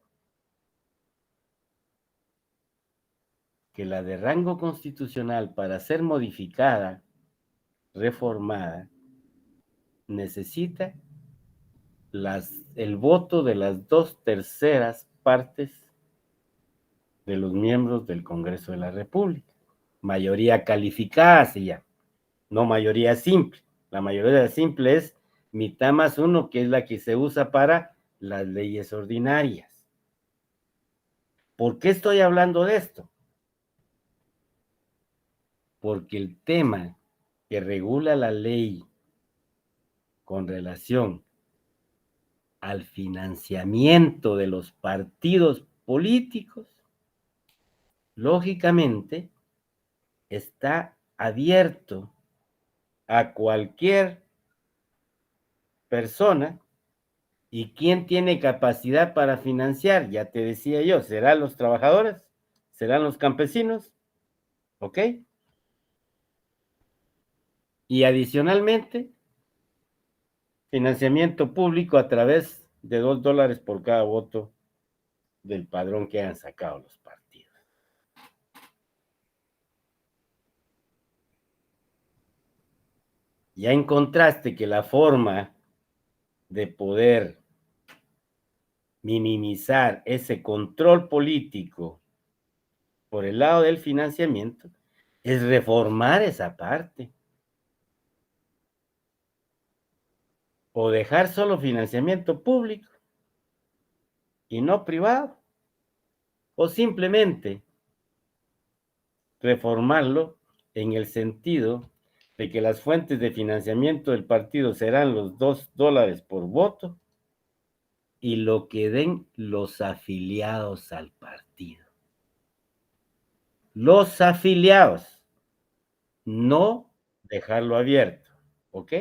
Que la de rango constitucional, para ser modificada, reformada, necesita el voto de las 2/3 partes de los miembros del Congreso de la República. Mayoría calificada se llama, no mayoría simple. La mayoría simple es mitad más uno, que es la que se usa para las leyes ordinarias. ¿Por qué estoy hablando de esto? Porque el tema que regula la ley con relación al financiamiento de los partidos políticos, lógicamente, está abierto a cualquier persona. ¿Y quién tiene capacidad para financiar? Ya te decía yo, ¿serán los trabajadores? ¿Serán los campesinos? ¿Ok? Y adicionalmente, financiamiento público a través de $2 por cada voto del padrón que han sacado los partidos. Ya encontraste que la forma de poder minimizar ese control político por el lado del financiamiento es reformar esa parte. o dejar solo financiamiento público y no privado, o simplemente reformarlo en el sentido de que las fuentes de financiamiento del partido serán los $2 por voto y lo que den los afiliados al partido. Los afiliados, no dejarlo abierto, ¿ok?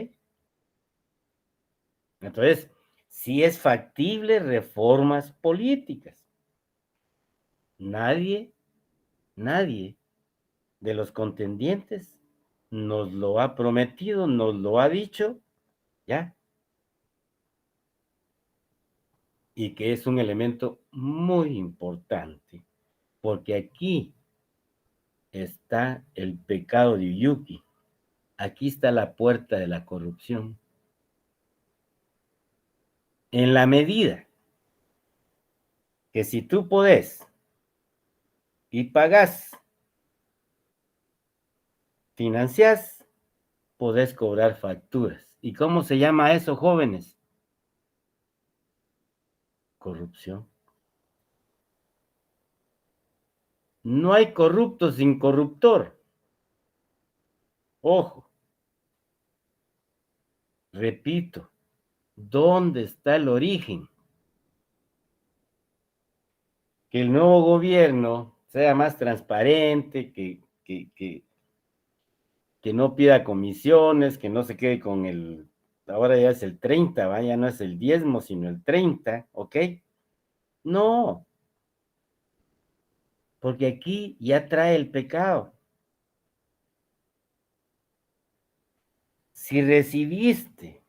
Entonces, sí es factible reformas políticas. Nadie de los contendientes nos lo ha prometido, nos lo ha dicho, ¿ya? Y que es un elemento muy importante, porque aquí está el pecado de Uyuki, aquí está la puerta de la corrupción. En la medida que si tú podés y pagás, financiás, podés cobrar facturas. ¿Y cómo se llama eso, jóvenes? Corrupción. No hay corrupto sin corruptor. Ojo. Repito, ¿dónde está el origen? Que el nuevo gobierno sea más transparente, que no pida comisiones, que no se quede con ahora ya es el 30, ¿va? Ya no es el diezmo, sino el 30, ¿ok? No, porque aquí ya trae el pecado. Si recibiste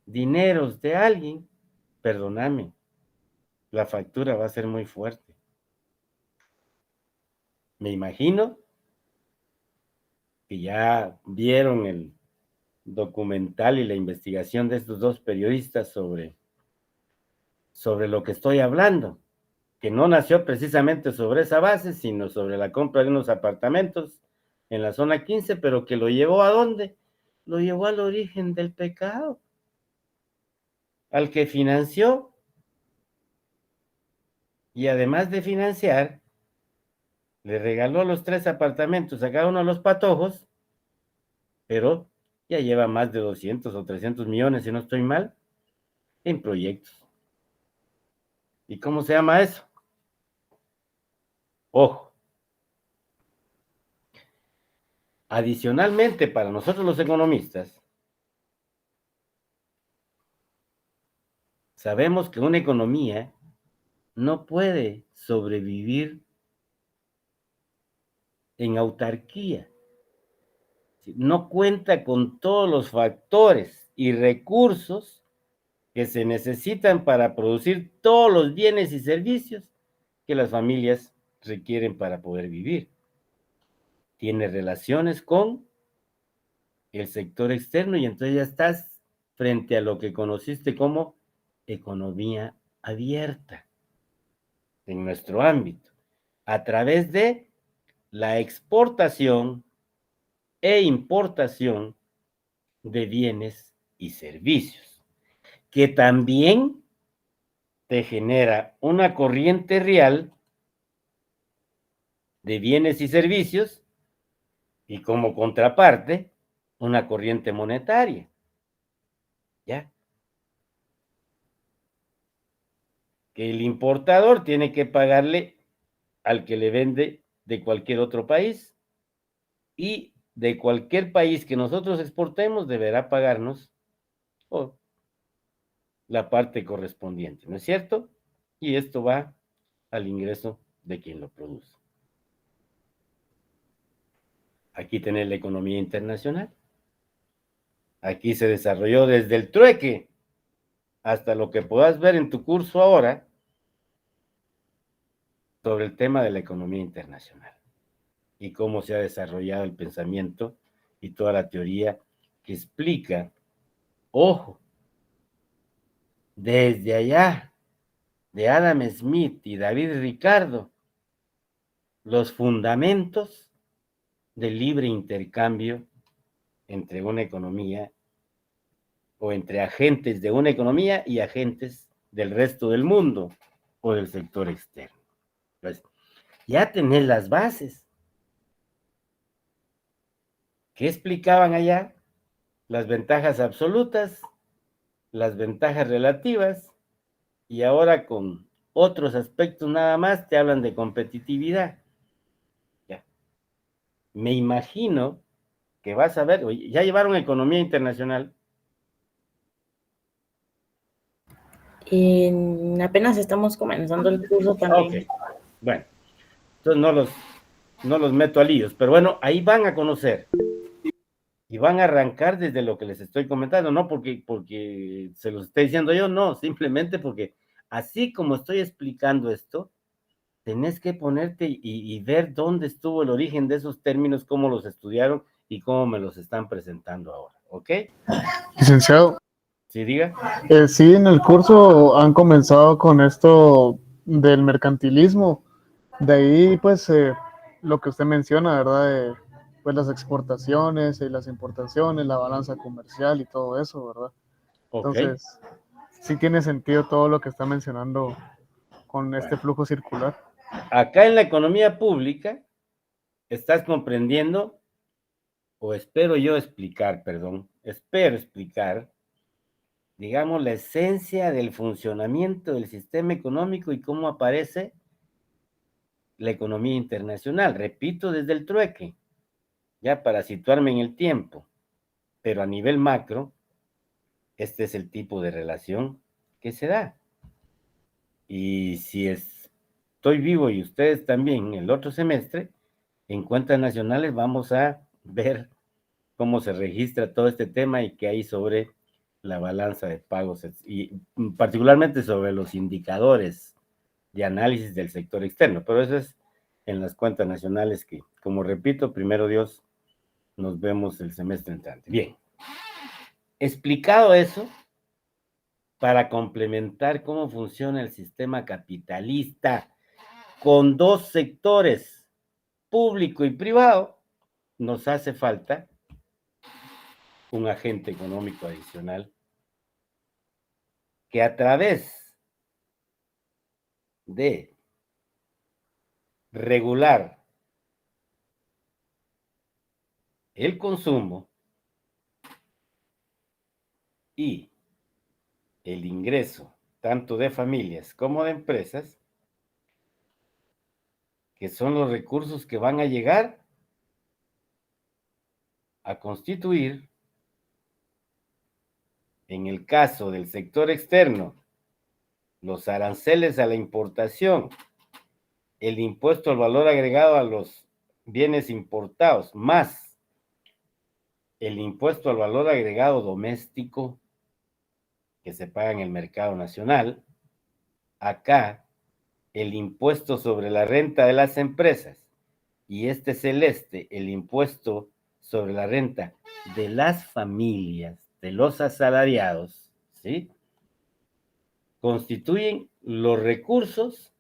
dineros de alguien, perdóname, la factura va a ser muy fuerte. Me imagino que ya vieron el documental y la investigación de estos dos periodistas sobre lo que estoy hablando, que no nació precisamente sobre esa base, sino sobre la compra de unos apartamentos en la zona 15, pero que lo llevó ¿a dónde? Lo llevó al origen del pecado, al que financió, y además de financiar, le regaló los 3 apartamentos a cada uno de los patojos, pero ya lleva más de 200 o 300 millones, si no estoy mal, en proyectos. ¿Y cómo se llama eso? Ojo. Adicionalmente, para nosotros los economistas, sabemos que una economía no puede sobrevivir en autarquía. No cuenta con todos los factores y recursos que se necesitan para producir todos los bienes y servicios que las familias requieren para poder vivir. Tiene relaciones con el sector externo y entonces ya estás frente a lo que conociste como economía abierta en nuestro ámbito, a través de la exportación e importación de bienes y servicios, que también te genera una corriente real de bienes y servicios y como contraparte, una corriente monetaria. ¿Ya? Que el importador tiene que pagarle al que le vende de cualquier otro país y de cualquier país que nosotros exportemos deberá pagarnos la parte correspondiente, ¿no es cierto? Y esto va al ingreso de quien lo produce. Aquí tenés la economía internacional. Aquí se desarrolló desde el trueque hasta lo que puedas ver en tu curso ahora sobre el tema de la economía internacional y cómo se ha desarrollado el pensamiento y toda la teoría que explica, ojo, desde allá, de Adam Smith y David Ricardo, los fundamentos del libre intercambio entre una economía o entre agentes de una economía y agentes del resto del mundo o del sector externo. Entonces, ya tenés las bases. ¿Qué explicaban allá? Las ventajas absolutas, las ventajas relativas, y ahora con otros aspectos nada más te hablan de competitividad. Ya. Me imagino que vas a ver, oye, ya llevaron economía internacional. Apenas estamos comenzando el curso también. Ok, bueno, entonces no los meto a líos, pero bueno, ahí van a conocer y van a arrancar desde lo que les estoy comentando, no porque se los estoy diciendo yo, no, simplemente porque así como estoy explicando esto, tenés que ponerte y ver dónde estuvo el origen de esos términos, cómo los estudiaron y cómo me los están presentando ahora, ¿ok? Licenciado, ¿Sí, diga? sí, en el curso han comenzado con esto del mercantilismo. De ahí, pues, lo que usted menciona, ¿verdad? Pues las exportaciones y las importaciones, la balanza comercial y todo eso, ¿verdad? Ok. Entonces, sí tiene sentido todo lo que está mencionando con este flujo circular. Acá en la economía pública estás comprendiendo, o espero explicar, digamos, la esencia del funcionamiento del sistema económico y cómo aparece la economía internacional. Repito, desde el trueque, ya para situarme en el tiempo, pero a nivel macro, este es el tipo de relación que se da. Y si estoy vivo y ustedes también el otro semestre, en cuentas nacionales vamos a ver cómo se registra todo este tema y qué hay sobre la balanza de pagos y particularmente sobre los indicadores de análisis del sector externo, pero eso es en las cuentas nacionales que, como repito, primero Dios, nos vemos el semestre entrante. Bien, explicado eso, para complementar cómo funciona el sistema capitalista con dos sectores, público y privado, nos hace falta un agente económico adicional que a través de regular el consumo y el ingreso tanto de familias como de empresas, que son los recursos que van a llegar a constituir, en el caso del sector externo, los aranceles a la importación, el impuesto al valor agregado a los bienes importados, más el impuesto al valor agregado doméstico que se paga en el mercado nacional. Acá, el impuesto sobre la renta de las empresas y este celeste, el impuesto sobre la renta de las familias, de los asalariados, ¿sí? Constituyen los recursos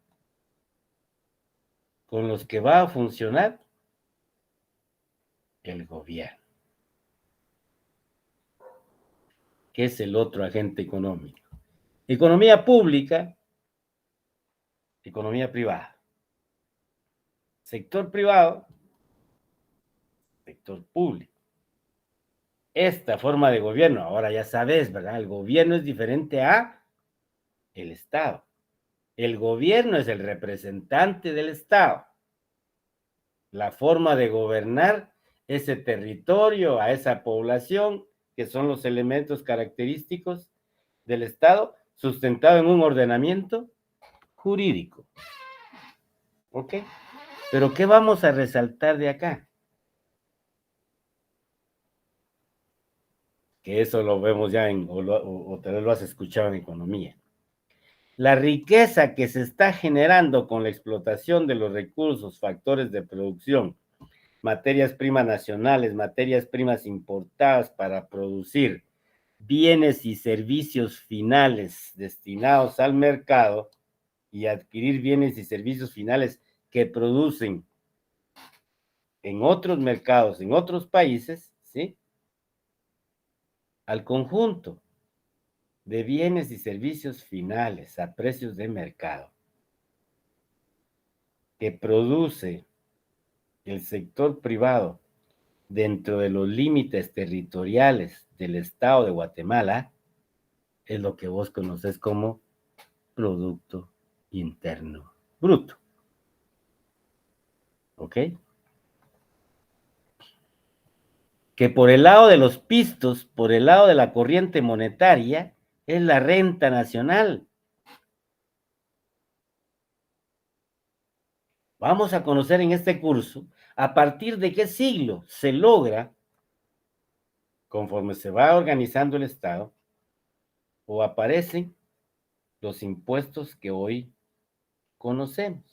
con los que va a funcionar el gobierno, que es el otro agente económico. Economía pública, economía privada. Sector privado, sector público. Esta forma de gobierno, ahora ya sabes, ¿verdad? El gobierno es diferente a el Estado. El gobierno es el representante del Estado. La forma de gobernar ese territorio, a esa población, que son los elementos característicos del Estado, sustentado en un ordenamiento jurídico. ¿Ok? Pero ¿qué vamos a resaltar de acá? Que eso lo vemos ya o tal vez lo has escuchado en economía. La riqueza que se está generando con la explotación de los recursos, factores de producción, materias primas nacionales, materias primas importadas para producir bienes y servicios finales destinados al mercado y adquirir bienes y servicios finales que producen en otros mercados, en otros países, ¿sí? Al conjunto de bienes y servicios finales a precios de mercado que produce el sector privado dentro de los límites territoriales del Estado de Guatemala es lo que vos conocés como Producto Interno Bruto. ¿Ok? Que por el lado de los pistos, por el lado de la corriente monetaria, es la renta nacional. Vamos a conocer en este curso a partir de qué siglo se logra, conforme se va organizando el Estado, o aparecen los impuestos que hoy conocemos.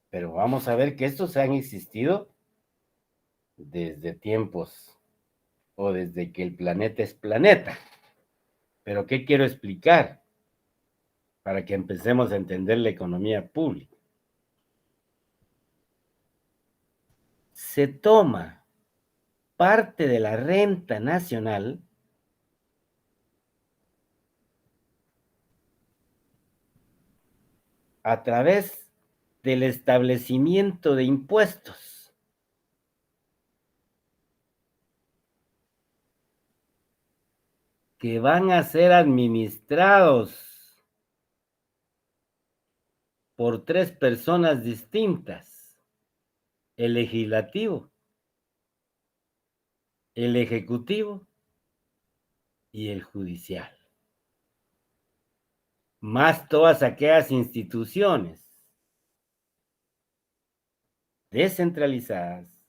Pero vamos a ver que estos han existido desde tiempos o desde que el planeta es planeta. Pero ¿qué quiero explicar? Para que empecemos a entender la economía pública. Se toma parte de la renta nacional a través del establecimiento de impuestos. Que van a ser administrados por 3 personas distintas: el legislativo, el ejecutivo y el judicial, más todas aquellas instituciones descentralizadas,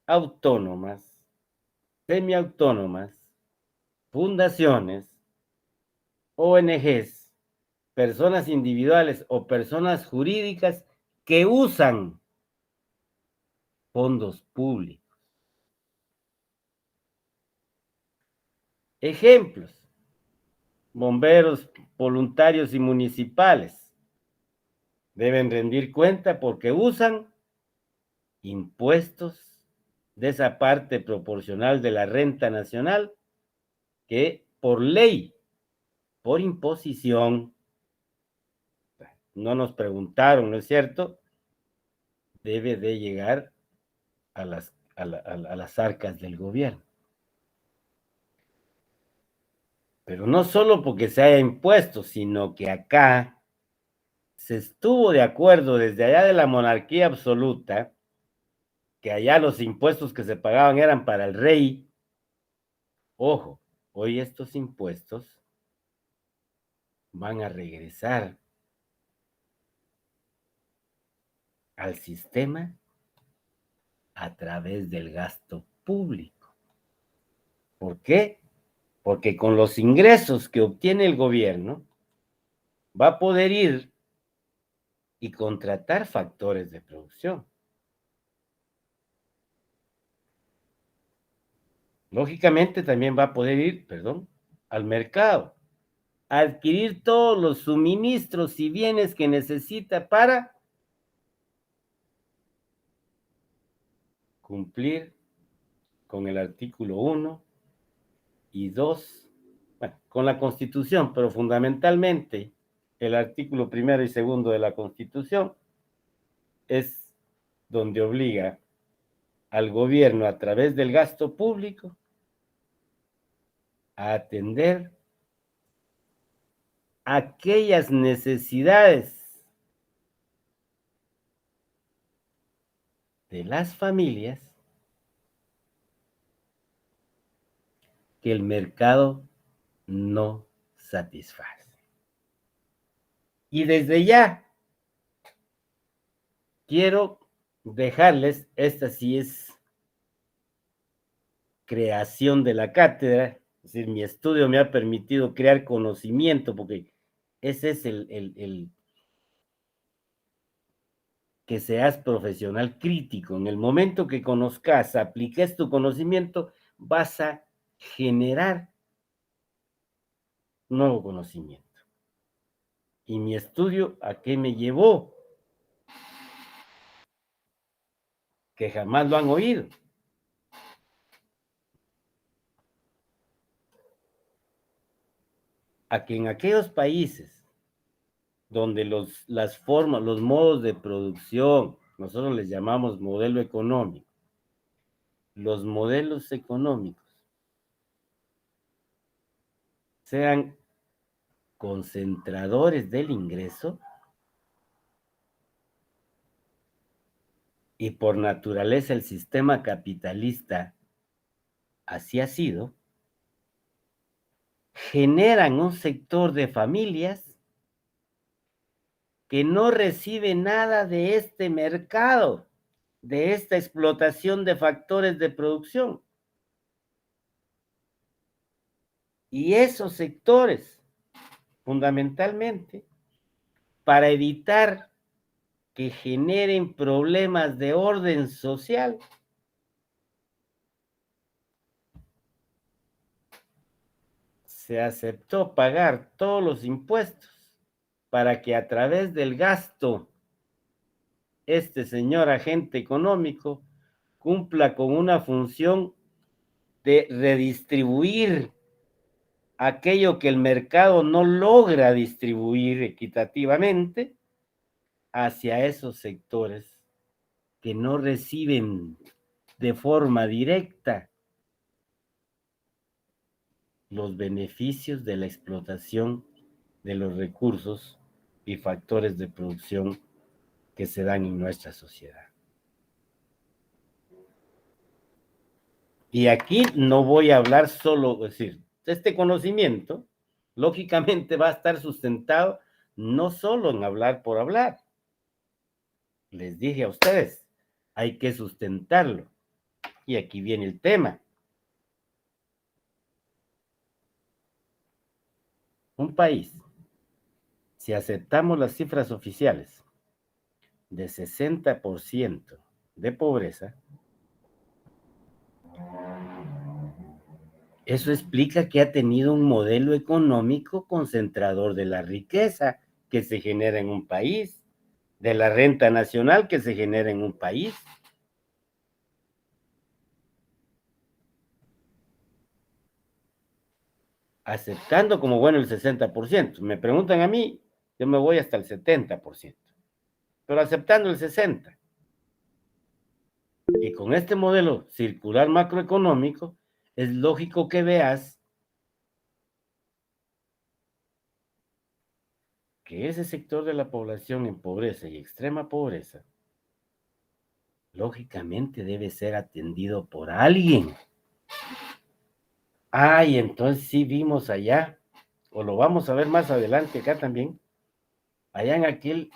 autónomas, semiautónomas, fundaciones, ONGs, personas individuales o personas jurídicas que usan fondos públicos. Ejemplos: bomberos, voluntarios y municipales deben rendir cuenta porque usan impuestos de esa parte proporcional de la renta nacional que por ley, por imposición, no nos preguntaron, ¿no es cierto?, debe de llegar a las arcas del gobierno. Pero no solo porque se haya impuesto, sino que acá se estuvo de acuerdo desde allá de la monarquía absoluta, que allá los impuestos que se pagaban eran para el rey. Ojo, hoy estos impuestos van a regresar al sistema a través del gasto público. ¿Por qué? Porque con los ingresos que obtiene el gobierno va a poder ir y contratar factores de producción. Lógicamente también va a poder ir, al mercado, a adquirir todos los suministros y bienes que necesita para cumplir con el artículo 1 y 2, bueno, con la Constitución, pero fundamentalmente el artículo 1 y 2 de la Constitución es donde obliga al gobierno a través del gasto público a atender aquellas necesidades de las familias que el mercado no satisface. Y desde ya quiero dejarles, esta sí es creación de la cátedra, es decir, mi estudio me ha permitido crear conocimiento, porque ese es el que seas profesional crítico. En el momento que conozcas, apliques tu conocimiento, vas a generar nuevo conocimiento. Y mi estudio, ¿a qué me llevó? Que jamás lo han oído. a que en aquellos países donde las formas, los modos de producción, nosotros les llamamos modelo económico, los modelos económicos sean concentradores del ingreso, y por naturaleza el sistema capitalista así ha sido, generan un sector de familias que no recibe nada de este mercado, de esta explotación de factores de producción. Y esos sectores, fundamentalmente, para evitar que generen problemas de orden social, se aceptó pagar todos los impuestos para que a través del gasto este señor agente económico cumpla con una función de redistribuir aquello que el mercado no logra distribuir equitativamente hacia esos sectores que no reciben de forma directa los beneficios de la explotación de los recursos y factores de producción que se dan en nuestra sociedad. Y aquí no voy a hablar solo, es decir, este conocimiento lógicamente va a estar sustentado no solo en hablar por hablar. Les dije a ustedes, hay que sustentarlo. Y aquí viene el tema. Un país, si aceptamos las cifras oficiales de 60% de pobreza, eso explica que ha tenido un modelo económico concentrador de la riqueza que se genera en un país, de la renta nacional que se genera en un país. Aceptando como bueno el 60%. Me preguntan a mí, yo me voy hasta el 70%. Pero aceptando el 60%. Y con este modelo circular macroeconómico, es lógico que veas que ese sector de la población en pobreza y extrema pobreza, lógicamente debe ser atendido por alguien. Y entonces sí vimos allá, o lo vamos a ver más adelante acá también, allá en aquel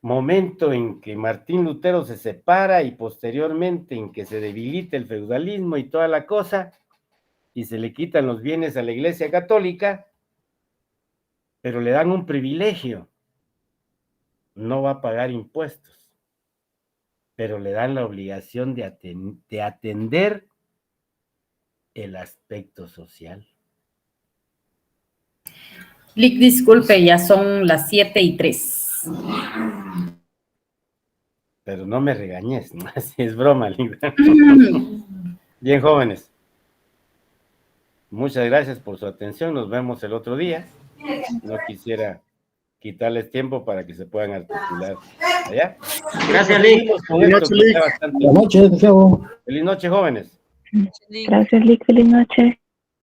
momento en que Martín Lutero se separa y posteriormente en que se debilita el feudalismo y toda la cosa, y se le quitan los bienes a la Iglesia Católica, pero le dan un privilegio. No va a pagar impuestos, pero le dan la obligación de atender el aspecto social. Lick, disculpe, ya son las 7:03. Pero no me regañes, ¿no? Así es broma, Linda. Bien, jóvenes. Muchas gracias por su atención. Nos vemos el otro día. No quisiera quitarles tiempo para que se puedan articular allá. Gracias, Lick. Feliz noche, Lick. Buenas noches, Feliz noche, jóvenes. Gracias, Lick. Feliz noche.